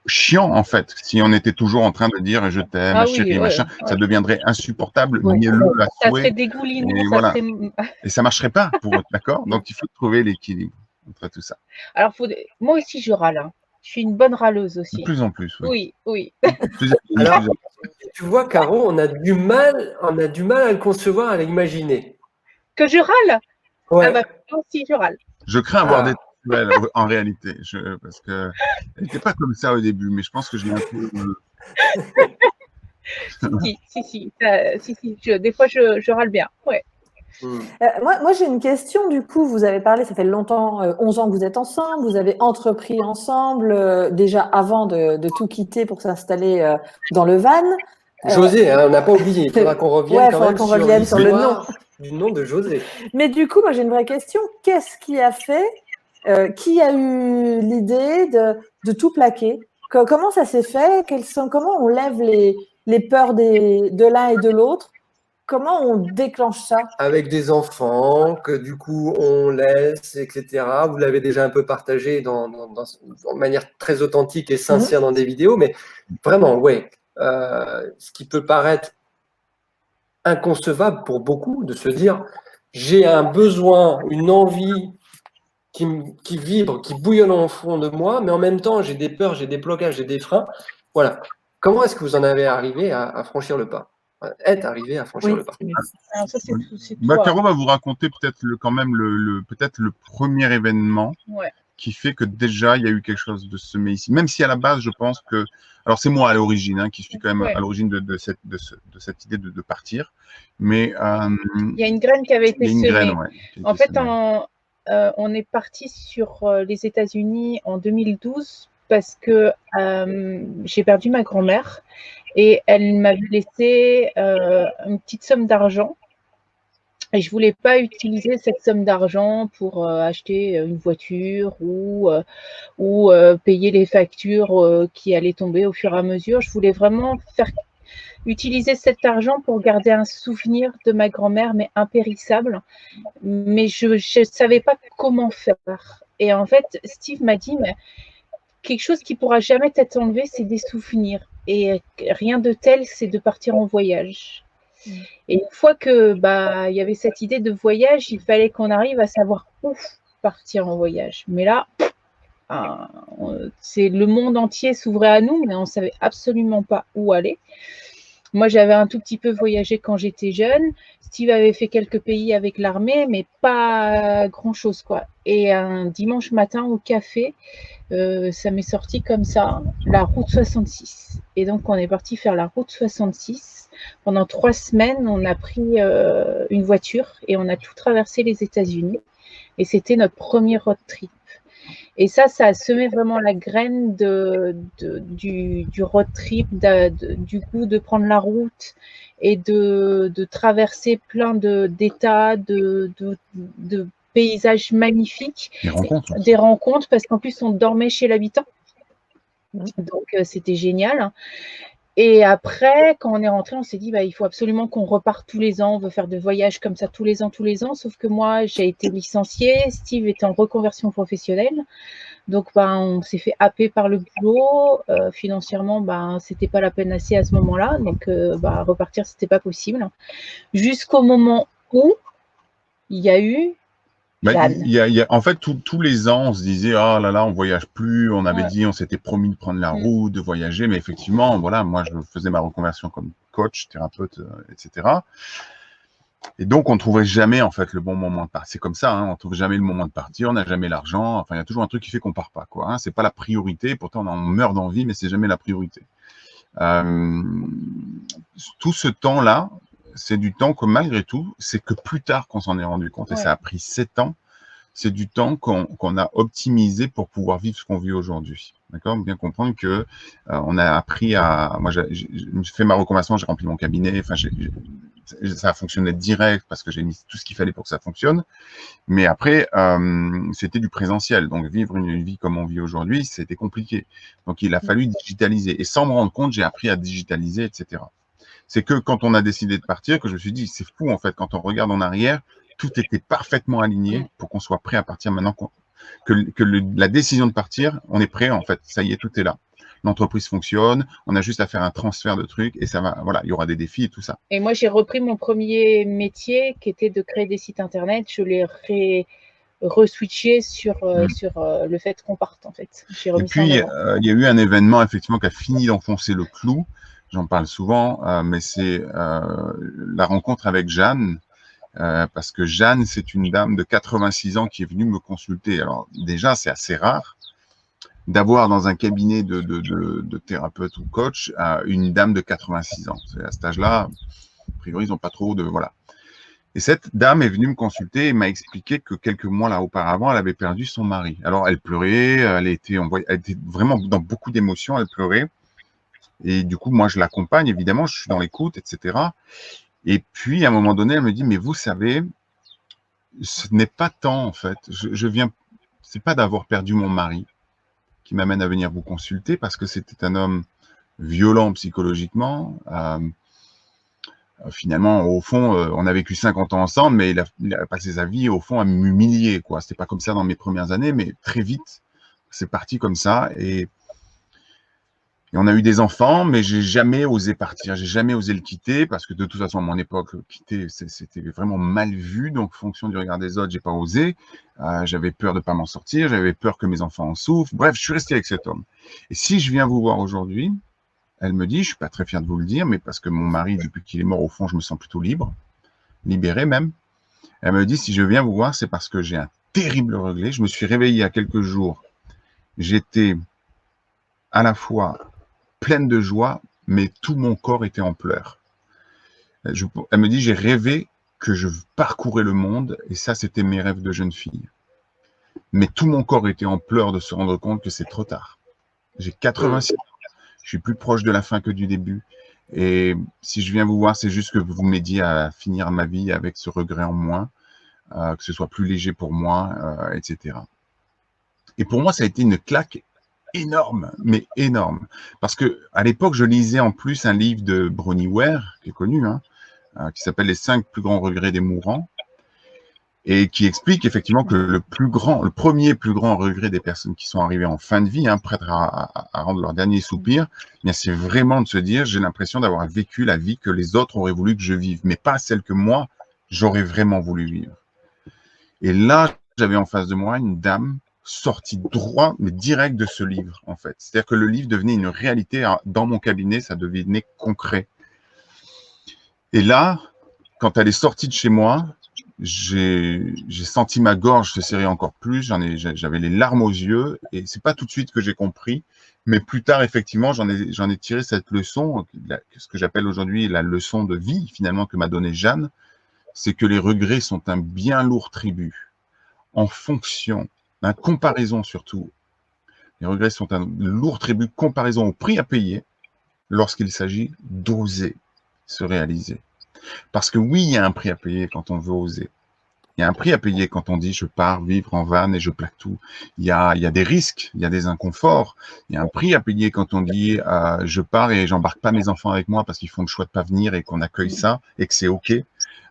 chiant, en fait, si on était toujours en train de dire je t'aime, ma Ah oui, chérie, machin. ouais. Ça deviendrait insupportable, Ouais. mielleux à Ça serait souhait. dégoulinant, Et ça voilà. serait. Et ça marcherait pas pour eux, d'accord? Donc, il faut trouver l'équilibre entre tout ça. Alors, moi aussi, je râle. Hein. Je suis une bonne râleuse De aussi. plus en plus, oui. Oui. Alors, tu vois, Caro, on a du mal à le concevoir, à l'imaginer. Que je râle? Ouais. Ah bah, moi aussi, je râle. Je crains avoir des nouvelles en réalité, parce que elle n'était pas comme ça au début, mais je pense que je l'ai un peu. Si. Des fois, je râle bien. Ouais. Moi j'ai une question, du coup, vous avez parlé, ça fait longtemps, 11 ans que vous êtes ensemble, vous avez entrepris ensemble, déjà avant de tout quitter pour s'installer dans le van. José, hein, on n'a pas oublié, il faudra qu'on revienne quand même sur le nom. Du nom de José. Mais du coup, moi j'ai une vraie question, qu'est-ce qui a fait, qui a eu l'idée de tout plaquer? Comment ça s'est fait? Comment on lève les peurs de l'un et de l'autre? Comment on déclenche ça? Avec des enfants que du coup on laisse, etc. Vous l'avez déjà un peu partagé de manière très authentique et sincère dans des vidéos, mais vraiment, ouais, ce qui peut paraître inconcevable pour beaucoup de se dire j'ai un besoin, une envie qui vibre, qui bouillonne au fond de moi, mais en même temps j'ai des peurs, j'ai des blocages, j'ai des freins. Voilà. Comment est-ce que vous en avez arrivé à franchir le pas? Être arrivé à franchir le pas? Alors ça, c'est toi. Caro va vous raconter peut-être quand même peut-être le premier événement qui fait que déjà il y a eu quelque chose de semé ici. Même si à la base, je pense que. Alors, c'est moi à l'origine, hein, qui suis quand même à l'origine de cette idée de partir. Mais. Il y a une graine qui avait été semée. Graine, en fait, on est parti sur les États-Unis en 2012 parce que j'ai perdu ma grand-mère et elle m'avait laissé une petite somme d'argent. Et je ne voulais pas utiliser cette somme d'argent pour acheter une voiture ou payer les factures qui allaient tomber au fur et à mesure. Je voulais vraiment utiliser cet argent pour garder un souvenir de ma grand-mère, mais impérissable. Mais je ne savais pas comment faire. Et en fait, Steve m'a dit, mais quelque chose qui ne pourra jamais t'être enlevé, c'est des souvenirs. Et rien de tel, c'est de partir en voyage. Et une fois que il y avait cette idée de voyage, il fallait qu'on arrive à savoir où partir en voyage. Mais là, c'est le monde entier s'ouvrait à nous, mais on ne savait absolument pas où aller. Moi, j'avais un tout petit peu voyagé quand j'étais jeune. Steve avait fait quelques pays avec l'armée, mais pas grand-chose, quoi. Et un dimanche matin au café, ça m'est sorti comme ça, la route 66. Et donc, on est parti faire la route 66. Pendant 3 semaines, on a pris une voiture et on a tout traversé les États-Unis. Et c'était notre premier road trip. Et ça a semé vraiment la graine du road trip, du goût de prendre la route et de traverser plein d'États, de paysages magnifiques. Des rencontres, parce qu'en plus, on dormait chez l'habitant. Donc, c'était génial. Et après, quand on est rentré, on s'est dit, il faut absolument qu'on reparte tous les ans. On veut faire des voyages comme ça tous les ans. Sauf que moi, j'ai été licenciée. Steve était en reconversion professionnelle. Donc, on s'est fait happer par le boulot. Financièrement, c'était pas la peine assez à ce moment-là. Donc, repartir, c'était pas possible. Jusqu'au moment où il y a eu en fait, tous les ans, on se disait, oh là là, on voyage plus. On avait dit, on s'était promis de prendre la route, de voyager. Mais effectivement, voilà, moi, je faisais ma reconversion comme coach, thérapeute, etc. Et donc, on ne trouvait jamais, en fait, le bon moment de partir. C'est comme ça, hein, on ne trouve jamais le moment de partir. On n'a jamais l'argent. Enfin, il y a toujours un truc qui fait qu'on part pas, quoi. Hein, c'est pas la priorité. Pourtant, on meurt d'envie, mais c'est jamais la priorité. Tout ce temps-là, c'est du temps que malgré tout, c'est que plus tard qu'on s'en est rendu compte, et ça a pris 7 ans, c'est du temps qu'on a optimisé pour pouvoir vivre ce qu'on vit aujourd'hui. D'accord? Bien comprendre que on a appris à... Moi, j'ai fait ma reconversion, j'ai rempli mon cabinet, enfin, ça a fonctionné direct parce que j'ai mis tout ce qu'il fallait pour que ça fonctionne. Mais après, c'était du présentiel. Donc, vivre une vie comme on vit aujourd'hui, c'était compliqué. Donc, il a fallu digitaliser. Et sans me rendre compte, j'ai appris à digitaliser, etc. C'est que quand on a décidé de partir, que je me suis dit, c'est fou, en fait, quand on regarde en arrière, tout était parfaitement aligné pour qu'on soit prêt à partir maintenant. La décision de partir, on est prêt, en fait. Ça y est, tout est là. L'entreprise fonctionne, on a juste à faire un transfert de trucs et ça va, voilà, il y aura des défis et tout ça. Et moi, j'ai repris mon premier métier qui était de créer des sites internet. Je l'ai re-switché sur le fait qu'on parte, en fait. Et puis, il y a eu un événement, effectivement, qui a fini d'enfoncer le clou. J'en parle souvent, mais c'est la rencontre avec Jeanne. Parce que Jeanne, c'est une dame de 86 ans qui est venue me consulter. Alors, déjà, c'est assez rare d'avoir dans un cabinet de thérapeute ou coach une dame de 86 ans. À cet âge-là, a priori, ils n'ont pas trop de... Voilà. Et cette dame est venue me consulter et m'a expliqué que quelques mois là auparavant, elle avait perdu son mari. Alors, elle pleurait, elle était vraiment dans beaucoup d'émotions, elle pleurait. Et du coup, moi, je l'accompagne, évidemment, je suis dans l'écoute, etc. Et puis, à un moment donné, elle me dit, mais vous savez, ce n'est pas tant, en fait. Je viens, c'est pas d'avoir perdu mon mari qui m'amène à venir vous consulter parce que c'était un homme violent psychologiquement. Finalement, au fond, on a vécu 50 ans ensemble, mais il a passé sa vie, au fond, à m'humilier, quoi. C'était pas comme ça dans mes premières années, mais très vite, c'est parti comme ça. Et on a eu des enfants, mais j'ai jamais osé partir, j'ai jamais osé le quitter parce que de toute façon, à mon époque, quitter, c'était vraiment mal vu. Donc, fonction du regard des autres, j'ai pas osé. J'avais peur de pas m'en sortir, j'avais peur que mes enfants en souffrent. Bref, je suis resté avec cet homme. Et si je viens vous voir aujourd'hui, elle me dit, je suis pas très fier de vous le dire, mais parce que mon mari, depuis qu'il est mort, au fond, je me sens plutôt libre, libéré même. Elle me dit, si je viens vous voir, c'est parce que j'ai un terrible regret. Je me suis réveillé il y a quelques jours. J'étais à la fois pleine de joie, mais tout mon corps était en pleurs. Elle me dit, j'ai rêvé que je parcourais le monde, et ça, c'était mes rêves de jeune fille. Mais tout mon corps était en pleurs de se rendre compte que c'est trop tard. J'ai 86 ans, je suis plus proche de la fin que du début, et si je viens vous voir, c'est juste que vous m'aidiez à finir ma vie avec ce regret en moins, que ce soit plus léger pour moi, etc. Et pour moi, ça a été une claque énorme, mais énorme. Parce que à l'époque, je lisais en plus un livre de Bronnie Ware, qui est connu, qui s'appelle Les 5 plus grands regrets des mourants, et qui explique effectivement que le premier plus grand regret des personnes qui sont arrivées en fin de vie, prêtes à rendre leur dernier soupir, bien c'est vraiment de se dire, j'ai l'impression d'avoir vécu la vie que les autres auraient voulu que je vive, mais pas celle que moi, j'aurais vraiment voulu vivre. Et là, j'avais en face de moi une dame sorti droit, mais direct de ce livre, en fait. C'est-à-dire que le livre devenait une réalité. Dans mon cabinet, ça devenait concret. Et là, quand elle est sortie de chez moi, j'ai senti ma gorge se serrer encore plus. J'avais les larmes aux yeux. Et c'est pas tout de suite que j'ai compris. Mais plus tard, effectivement, j'en ai tiré cette leçon, ce que j'appelle aujourd'hui la leçon de vie, finalement, que m'a donnée Jeanne. C'est que les regrets sont un bien lourd tribut en fonction la comparaison surtout. Les regrets sont un lourd tribut comparaison au prix à payer lorsqu'il s'agit d'oser se réaliser. Parce que oui, il y a un prix à payer quand on veut oser. Il y a un prix à payer quand on dit je pars vivre en van et je plaque tout. Il y a des risques, il y a des inconforts. Il y a un prix à payer quand on dit je pars et j'embarque pas mes enfants avec moi parce qu'ils font le choix de pas venir et qu'on accueille ça et que c'est OK.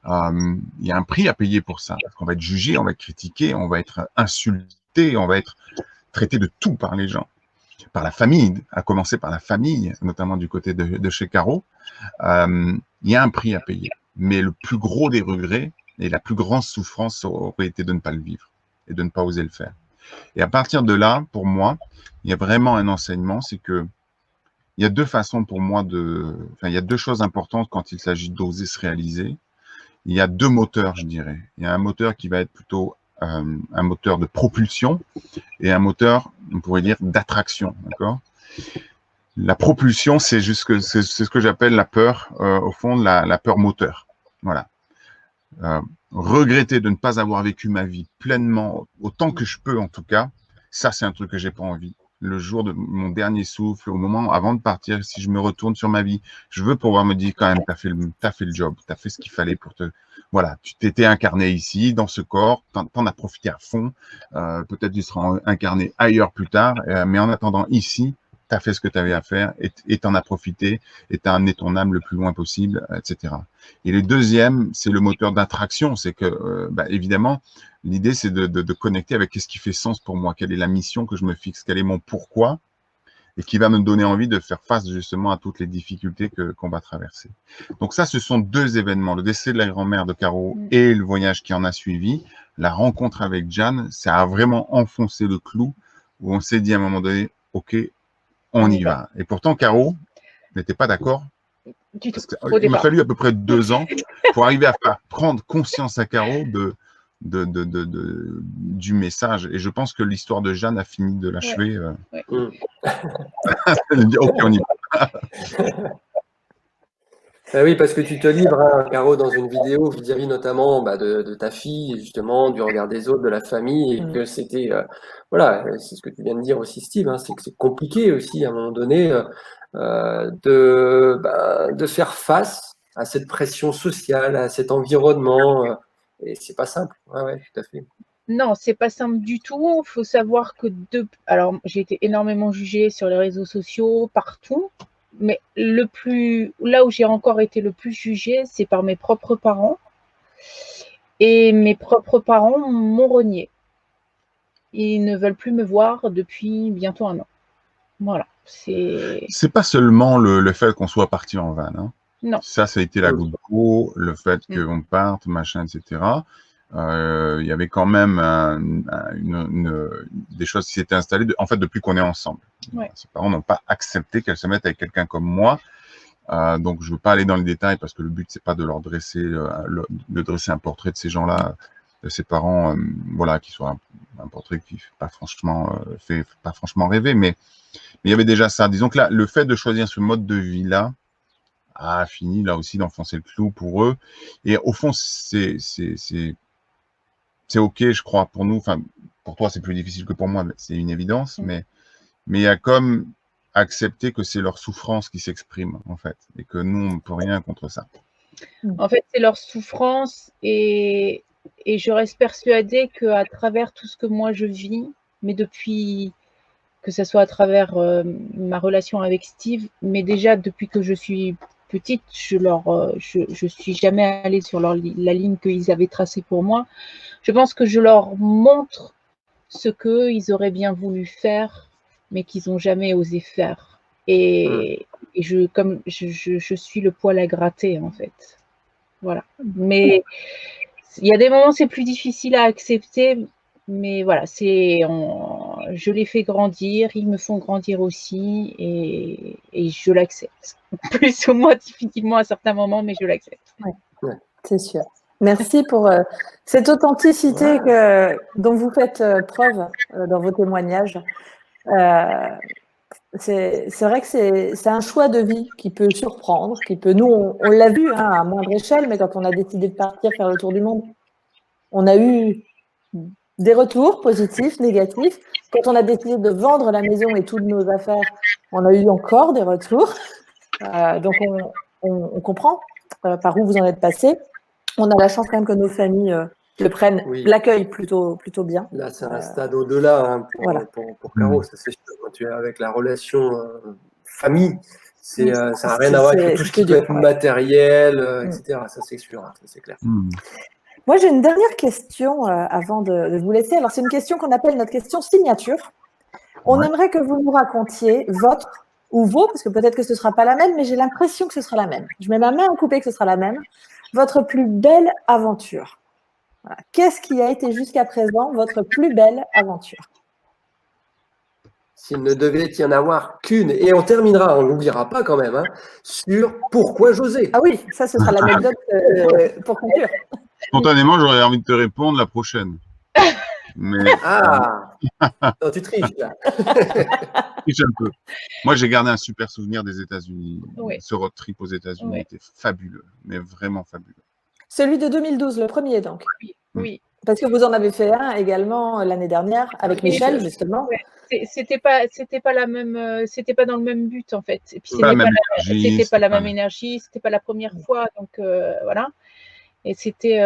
Il y a un prix à payer pour ça. Parce qu'on va être jugé, on va être critiqué, on va être insulté, on va être traité de tout par les gens. Par la famille, à commencer par la famille, notamment du côté de chez Caro. Il y a un prix à payer. Mais le plus gros des regrets et la plus grande souffrance aurait été de ne pas le vivre et de ne pas oser le faire. Et à partir de là, pour moi, il y a vraiment un enseignement, c'est que il y a deux façons pour moi il y a deux choses importantes quand il s'agit d'oser se réaliser. Il y a deux moteurs, je dirais. Il y a un moteur qui va être plutôt un moteur de propulsion et un moteur, on pourrait dire, d'attraction, d'accord ? La propulsion, c'est ce que j'appelle la peur, au fond, la peur moteur. Voilà. Regretter de ne pas avoir vécu ma vie pleinement, autant que je peux en tout cas, ça c'est un truc que j'ai pas envie. le jour de mon dernier souffle, au moment avant de partir, si je me retourne sur ma vie, je veux pouvoir me dire quand même, t'as fait le job, t'as fait ce qu'il fallait pour te, voilà, tu t'étais incarné ici, dans ce corps, t'en as profité à fond. Peut-être tu seras incarné ailleurs plus tard, mais en attendant ici, t'as fait ce que tu avais à faire et t'en as profité et t'as amené ton âme le plus loin possible, etc. Et le deuxième, c'est le moteur d'attraction, c'est que, évidemment, l'idée, c'est de connecter avec qu'est-ce qui fait sens pour moi, quelle est la mission que je me fixe, quel est mon pourquoi, et qui va me donner envie de faire face justement à toutes les difficultés qu'on va traverser. Donc ça, ce sont deux événements, le décès de la grand-mère de Caro et le voyage qui en a suivi. La rencontre avec Jeanne, ça a vraiment enfoncé le clou, où on s'est dit à un moment donné, OK, on y va. Et pourtant, Caro n'était pas d'accord. Parce qu'il m'a fallu à peu près 2 ans pour arriver à faire prendre conscience à Caro du message. Et je pense que l'histoire de Jeanne a fini de l'achever. OK, on y va. Oui, parce que tu te livres, hein, Caro, dans une vidéo vis-à-vis notamment de ta fille, justement, du regard des autres, de la famille, et que c'était, voilà, c'est ce que tu viens de dire aussi, Steve, hein, c'est que c'est compliqué aussi à un moment donné de faire face à cette pression sociale, à cet environnement, et c'est pas simple. Ouais, tout à fait. Non, c'est pas simple du tout. Il faut savoir que alors j'ai été énormément jugée sur les réseaux sociaux, partout. Mais là où j'ai encore été le plus jugée, c'est par mes propres parents. Et mes propres parents m'ont reniée. Ils ne veulent plus me voir depuis bientôt 1 an. Voilà. C'est pas seulement le fait qu'on soit parti en van. Hein. Non. Ça a été la goutte d'eau, le fait qu'on parte, machin, etc. Il y avait quand même des choses qui s'étaient installées, en fait, depuis qu'on est ensemble. Ouais. Ses parents n'ont pas accepté qu'elle se mette avec quelqu'un comme moi. Donc, je ne veux pas aller dans les détails parce que le but, c'est pas de leur dresser, dresser un portrait de ces gens-là, de ses parents, voilà, qui soit un portrait qui fait pas franchement rêver, mais il y avait déjà ça. Disons que là, le fait de choisir ce mode de vie-là a fini là aussi d'enfoncer le clou pour eux. Et au fond, c'est OK, je crois, pour nous. Enfin, pour toi, c'est plus difficile que pour moi, c'est une évidence. Mais il y a comme accepter que c'est leur souffrance qui s'exprime, en fait, et que nous, on ne peut rien contre ça. En fait, c'est leur souffrance et je reste persuadée qu'à travers tout ce que moi je vis, mais depuis que ce soit à travers ma relation avec Steve, mais déjà depuis que je suis petite, je suis jamais allée sur la ligne qu'ils avaient tracée pour moi. Je pense que je leur montre ce qu'ils auraient bien voulu faire, mais qu'ils n'ont jamais osé faire. Et je suis le poil à gratter, en fait. Voilà. Mais il y a des moments, c'est plus difficile à accepter, mais voilà, je les fais grandir, ils me font grandir aussi, et je l'accepte. Plus ou moins difficilement à certains moments, mais je l'accepte. Ouais, c'est sûr. Merci pour cette authenticité dont vous faites preuve dans vos témoignages. C'est vrai que c'est un choix de vie qui peut surprendre, nous, on l'a vu à moindre échelle, mais quand on a décidé de partir faire le tour du monde, on a eu des retours positifs, négatifs. Quand on a décidé de vendre la maison et toutes nos affaires, on a eu encore des retours. Donc, on comprend par où vous en êtes passé. On a la chance quand même que nos familles l'accueillent plutôt bien. Là, c'est un stade au-delà pour Caro, ça c'est sûr. Quand tu es avec la relation famille, ça n'a rien à voir avec tout ce qui peut être matériel, etc. Ça c'est sûr, ça c'est clair. Moi, j'ai une dernière question avant de vous laisser. Alors, c'est une question qu'on appelle notre question signature. On aimerait que vous nous racontiez votre ou vos, parce que peut-être que ce ne sera pas la même, mais j'ai l'impression que ce sera la même. Je mets ma main en coupé que ce sera la même. Votre plus belle aventure. Voilà. Qu'est-ce qui a été jusqu'à présent votre plus belle aventure? S'il ne devait y en avoir qu'une, et on terminera, on ne l'oubliera pas quand même, sur pourquoi José. Ah oui, ça ce sera l'anecdote pour conclure. Spontanément, j'aurais envie de te répondre la prochaine. Mais... non, tu triches là. Je triche un peu. Moi, j'ai gardé un super souvenir des États-Unis. Oui. Ce road trip aux États-Unis était fabuleux, mais vraiment fabuleux. Celui de 2012, le premier donc. Oui. Parce que vous en avez fait un également l'année dernière avec Michel, justement. Ouais. C'était pas la même, c'était pas dans le même but en fait. Et puis C'était pas la même énergie, c'était pas la première fois, donc voilà. Et c'était,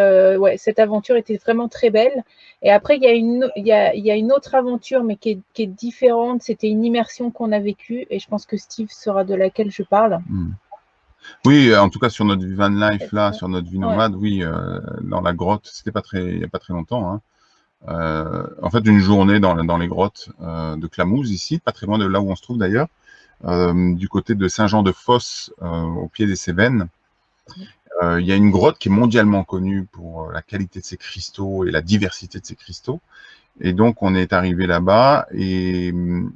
cette aventure était vraiment très belle. Et après, il y a une autre aventure, mais qui est différente. C'était une immersion qu'on a vécue, et je pense que Steve saura de laquelle je parle. Oui, en tout cas sur notre van life là, sur notre vie nomade, oui, dans la grotte, c'était il y a pas très longtemps. Hein. En fait, une journée dans les grottes de Clamouze ici, pas très loin de là où on se trouve d'ailleurs, du côté de Saint-Jean-de-Fosse, au pied des Cévennes. Il y a une grotte qui est mondialement connue pour la qualité de ses cristaux et la diversité de ses cristaux. Et donc, on est arrivé là-bas et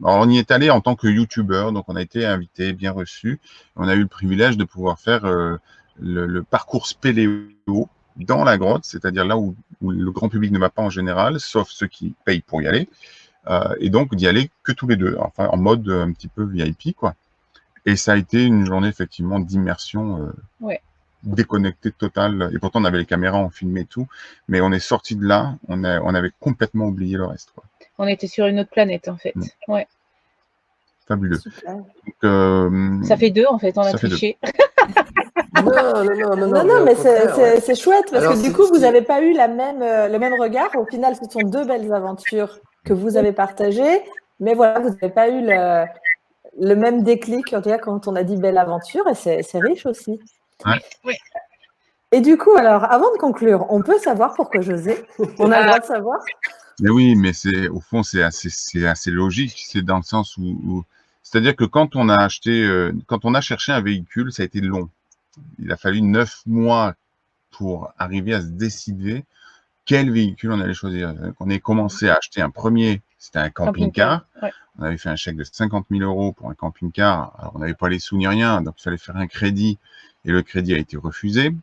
alors, on y est allé en tant que youtubeur. Donc, on a été invité, bien reçu. On a eu le privilège de pouvoir faire le parcours spéléo dans la grotte, c'est-à-dire là où le grand public ne va pas en général, sauf ceux qui payent pour y aller. Et donc, d'y aller que tous les deux, enfin, en mode un petit peu VIP, quoi. Et ça a été une journée, effectivement, d'immersion déconnectée totale. Et pourtant, on avait les caméras, on filmait tout. Mais on est sorti de là, on avait complètement oublié le reste, quoi. On était sur une autre planète, en fait. Ouais. Fabuleux. Donc, ça fait 2, en fait, on a triché. Non, mais c'est chouette parce que du coup, vous n'avez pas eu le même regard. Au final, ce sont 2 belles aventures que vous avez partagées, mais voilà, vous n'avez pas eu le même déclic, en tout cas, quand on a dit belle aventure, et c'est riche aussi. Ouais. Oui. Et du coup, alors, avant de conclure, on peut savoir pourquoi José? On a le droit de savoir? Mais oui, mais au fond, c'est assez logique. C'est dans le sens où c'est-à-dire que quand on a cherché un véhicule, ça a été long. Il a fallu 9 mois pour arriver à se décider quel véhicule on allait choisir. On a commencé à acheter un premier, c'était un camping-car. Ouais. On avait fait un chèque de 50 000 € pour un camping-car. Alors, on n'avait pas les sous ni rien, donc il fallait faire un crédit et le crédit a été refusé.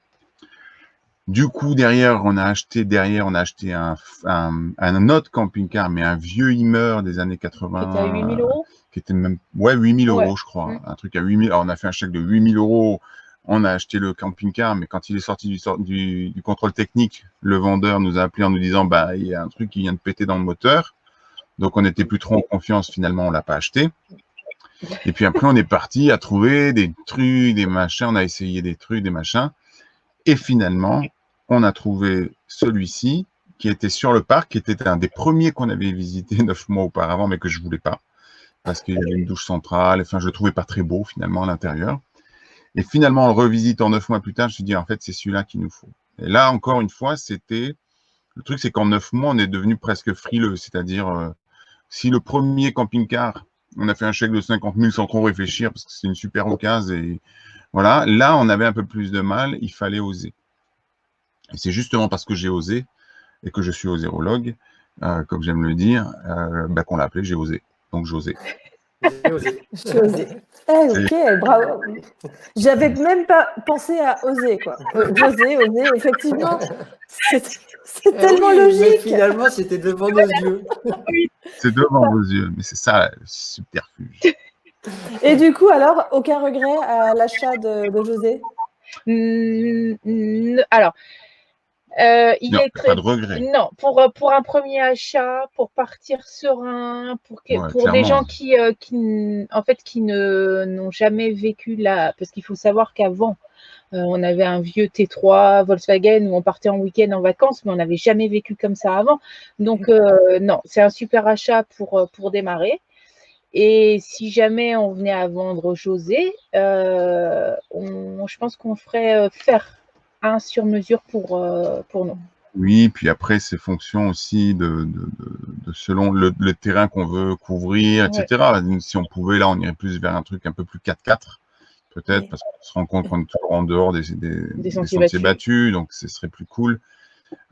Du coup, derrière, on a acheté un autre camping-car, mais un vieux Hummer des années 80. Qui était à 8 000 €. Qui était même, 8 000 €, je crois. Un truc à 8 000. Alors, on a fait un chèque de 8 000 €. On a acheté le camping-car, mais quand il est sorti du contrôle technique, le vendeur nous a appelé en nous disant, il y a un truc qui vient de péter dans le moteur. Donc, on n'était plus trop en confiance. Finalement, on l'a pas acheté. Et puis après, on est parti à trouver des trucs, des machins. On a essayé des trucs, des machins. Et finalement, on a trouvé celui-ci qui était sur le parc, qui était un des premiers qu'on avait visité 9 mois auparavant, mais que je voulais pas parce qu'il y avait une douche centrale. Enfin, je le trouvais pas très beau finalement à l'intérieur. Et finalement, en le revisitant 9 mois plus tard, je me suis dit, en fait, c'est celui-là qu'il nous faut. Et là, encore une fois, le truc, c'est qu'en 9 mois, on est devenu presque frileux. C'est-à-dire, si le premier camping-car, on a fait un chèque de 50 000 sans trop réfléchir, parce que c'est une super occasion, et voilà. Là, on avait un peu plus de mal, il fallait oser. Et c'est justement parce que j'ai osé, et que je suis osérologue, comme j'aime le dire, qu'on l'a appelé J'ai osé. Donc, j'osais. J'ai osé. Ok, bravo. J'avais même pas pensé à oser, quoi. Oser, effectivement. C'est tellement logique. Mais finalement, c'était devant nos yeux. C'est devant vos yeux, mais c'est ça, le subterfuge. Et du coup, alors, aucun regret à l'achat de José? Alors, non, pas de regret. Non, pour un premier achat, pour partir serein, pour des gens qui n'ont jamais vécu parce qu'il faut savoir qu'avant, on avait un vieux T3 Volkswagen où on partait en week-end en vacances, mais on n'avait jamais vécu comme ça avant. Donc, non, c'est un super achat pour démarrer. Et si jamais on venait à vendre José, je pense qu'on ferait faire un sur mesure pour nous. Oui, puis après, c'est fonction aussi de selon le terrain qu'on veut couvrir, etc. Si on pouvait, là, on irait plus vers un truc un peu plus 4x4, peut-être, parce qu'on se rend compte qu'on est toujours en dehors des sentiers battus, donc ce serait plus cool.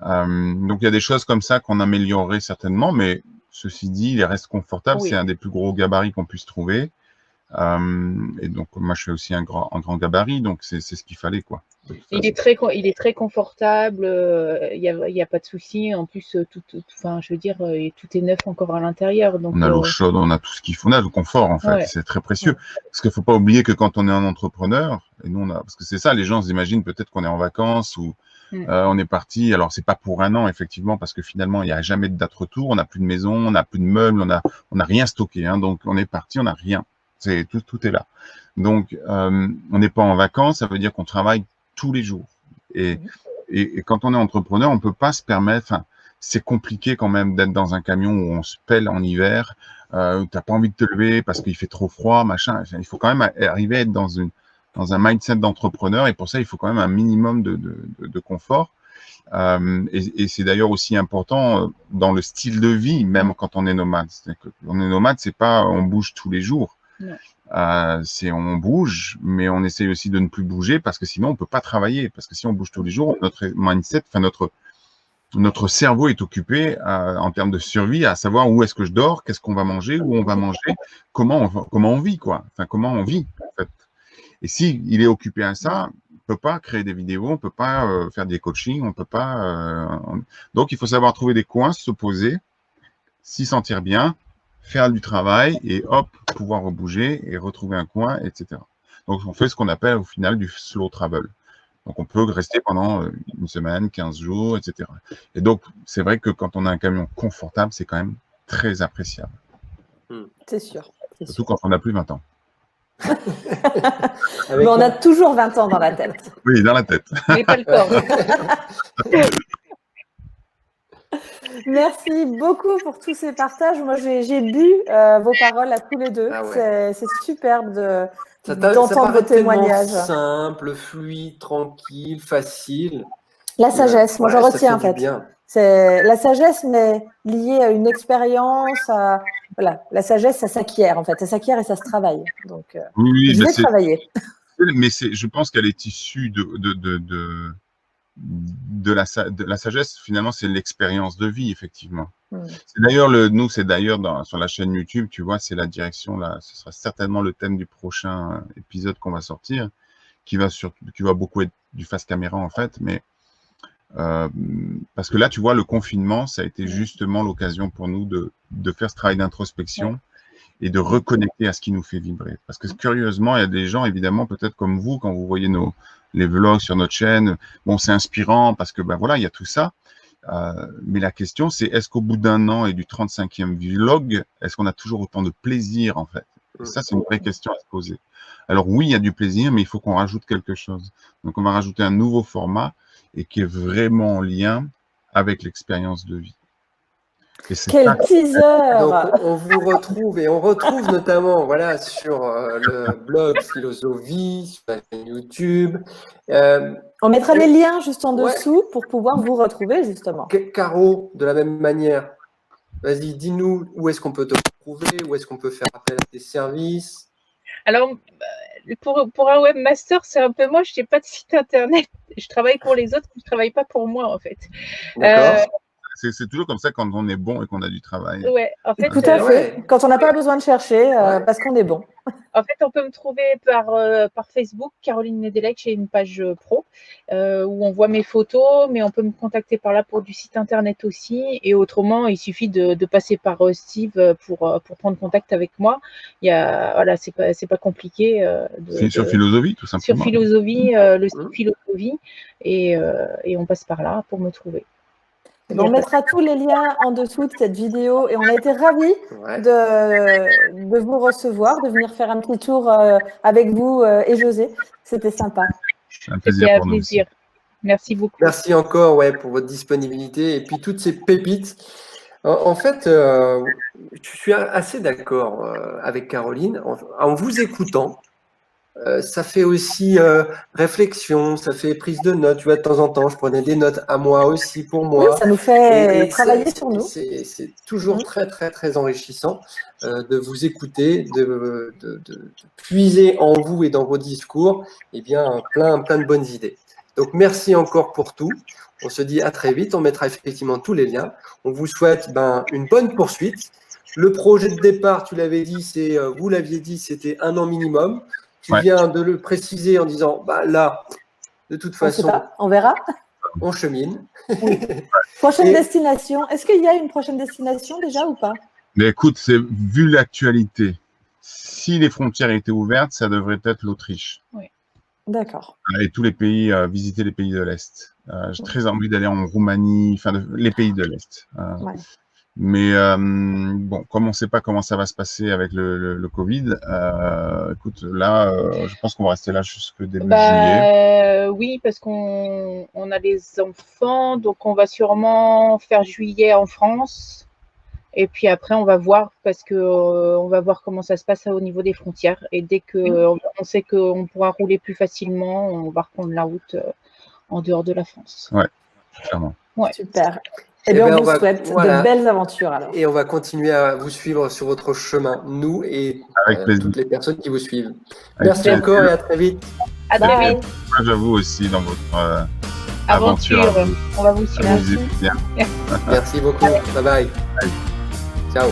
Donc, il y a des choses comme ça qu'on améliorerait certainement, mais ceci dit, il reste confortable. C'est un des plus gros gabarits qu'on puisse trouver. Et donc, moi, je fais aussi un grand gabarit, donc c'est ce qu'il fallait, quoi. Il est très confortable, il y a pas de souci. En plus, je veux dire, tout est neuf encore à l'intérieur. Donc, on a l'eau chaude, on a tout ce qu'il faut, on a le confort, en fait. C'est très précieux. Parce qu'il faut pas oublier que quand on est un entrepreneur, et nous, parce que c'est ça, les gens s'imaginent peut-être qu'on est en vacances ou On est parti, alors c'est pas pour un an effectivement, parce que finalement il n'y a jamais de date retour, on n'a plus de maison, on n'a plus de meubles, on n'a rien stocké, hein, donc on est parti, on n'a rien, tout est là. Donc on n'est pas en vacances, ça veut dire qu'on travaille tous les jours. Et quand on est entrepreneur, on peut pas se permettre, c'est compliqué quand même d'être dans un camion où on se pèle en hiver, t'as pas envie de te lever parce qu'il fait trop froid, machin. Il faut quand même arriver à être dans un mindset d'entrepreneur, et pour ça, il faut quand même un minimum de confort. Et c'est d'ailleurs aussi important dans le style de vie, même quand on est nomade. On est nomade, c'est pas on bouge tous les jours. C'est on bouge, mais on essaye aussi de ne plus bouger parce que sinon on peut pas travailler. Parce que si on bouge tous les jours, notre mindset, notre cerveau est occupé en termes de survie à savoir où est-ce que je dors, qu'est-ce qu'on va manger, où on va manger, comment on vit, quoi. Enfin, comment on vit, en fait. Et si il est occupé à ça, on peut pas créer des vidéos, on peut pas faire des coachings, on peut pas. Donc, il faut savoir trouver des coins, se poser, s'y sentir bien, faire du travail et hop, pouvoir rebouger et retrouver un coin, etc. Donc, on fait ce qu'on appelle au final du slow travel. Donc, on peut rester pendant une semaine, 15 jours, etc. Et donc, c'est vrai que quand on a un camion confortable, c'est quand même très appréciable. C'est sûr. Surtout quand on n'a plus 20 ans. Mais on a toujours 20 ans dans la tête. Oui, dans la tête. Mais pas le corps. Merci beaucoup pour tous ces partages. Moi, j'ai bu vos paroles à tous les deux. Ah ouais. C'est superbe d'entendre vos témoignages. Simple, fluide, tranquille, facile. La sagesse, moi, je retiens en fait. Bien. C'est la sagesse, mais liée à une expérience. Voilà, la sagesse, ça s'acquiert en fait. Ça s'acquiert et ça se travaille. Donc, oui, je vais travailler. Mais je pense qu'elle est issue de la sagesse. Finalement, c'est l'expérience de vie, effectivement. C'est d'ailleurs c'est d'ailleurs sur la chaîne YouTube, tu vois, c'est la direction là. Ce sera certainement le thème du prochain épisode qu'on va sortir, qui va beaucoup être du face caméra en fait, mais parce que là, tu vois, le confinement, ça a été justement l'occasion pour nous de faire ce travail d'introspection et de reconnecter à ce qui nous fait vibrer. Parce que curieusement, il y a des gens, évidemment, peut-être comme vous, quand vous voyez les vlogs sur notre chaîne, bon, c'est inspirant parce que, ben voilà, il y a tout ça. Mais la question, c'est est-ce qu'au bout d'un an et du 35e vlog, est-ce qu'on a toujours autant de plaisir, en fait? Et ça, c'est une vraie question à se poser. Alors oui, il y a du plaisir, mais il faut qu'on rajoute quelque chose. Donc, on va rajouter un nouveau format et qui est vraiment en lien avec l'expérience de vie. Quel teaser! Donc, on vous retrouve et on retrouve notamment sur le blog Philosophie, sur la chaîne YouTube. On mettra les liens juste en dessous pour pouvoir vous retrouver justement. Caro, de la même manière, vas-y, dis-nous où est-ce qu'on peut te retrouver, où est-ce qu'on peut faire appel à tes services. Alors, pour un webmaster, c'est un peu moche, je n'ai pas de site internet. Je travaille pour les autres, je ne travaille pas pour moi en fait. D'accord. C'est toujours comme ça quand on est bon et qu'on a du travail. Ouais, en fait, tout à fait. Quand on n'a pas besoin de chercher, parce qu'on est bon. En fait, on peut me trouver par Facebook, Caroline Nedelec, j'ai une page pro où on voit mes photos, mais on peut me contacter par là pour du site internet aussi. Et autrement, il suffit de passer par Steve pour prendre contact avec moi. C'est pas compliqué. C'est sur Philosophie, tout simplement. Sur Philosophie, le site Philosophie, et on passe par là pour me trouver. On mettra tous les liens en dessous de cette vidéo et on a été ravis de vous recevoir, de venir faire un petit tour avec vous et José. C'était sympa. C'est un plaisir pour nous aussi. Merci beaucoup. Merci encore pour votre disponibilité et puis toutes ces pépites. En fait, je suis assez d'accord avec Caroline. En vous écoutant, ça fait aussi réflexion, ça fait prise de notes. Tu vois, de temps en temps, je prenais des notes à moi aussi pour moi. Oui, ça nous fait travailler sur nous. C'est toujours très, très, très enrichissant de vous écouter, de puiser en vous et dans vos discours, plein de bonnes idées. Donc, merci encore pour tout. On se dit à très vite. On mettra effectivement tous les liens. On vous souhaite une bonne poursuite. Le projet de départ, tu l'avais dit, vous l'aviez dit, c'était 1 an minimum. Tu viens de le préciser en disant, là, de toute façon, on verra. On chemine. Oui. Prochaine destination. Est-ce qu'il y a une prochaine destination déjà ou pas? Mais écoute, vu l'actualité, si les frontières étaient ouvertes, ça devrait être l'Autriche. Oui. D'accord. Et tous les pays, visiter les pays de l'Est. J'ai très envie d'aller en Roumanie, enfin les pays de l'Est. Ouais. Mais bon, comme on ne sait pas comment ça va se passer avec le Covid, écoute, là, je pense qu'on va rester là jusqu'au début juillet. Oui, parce qu'on a des enfants, donc on va sûrement faire juillet en France. Et puis après, on va voir, parce que on va voir comment ça se passe au niveau des frontières. Et dès qu'on sait qu'on pourra rouler plus facilement, on va reprendre la route en dehors de la France. Ouais, clairement. Ouais. Super. Et bien, on vous souhaite de belles aventures alors. Et on va continuer à vous suivre sur votre chemin, nous et toutes les personnes qui vous suivent. Merci encore et à très vite. À très vite. Moi, j'avoue aussi dans votre aventure. On va vous suivre. Bien. Merci beaucoup. Bye bye. Ciao.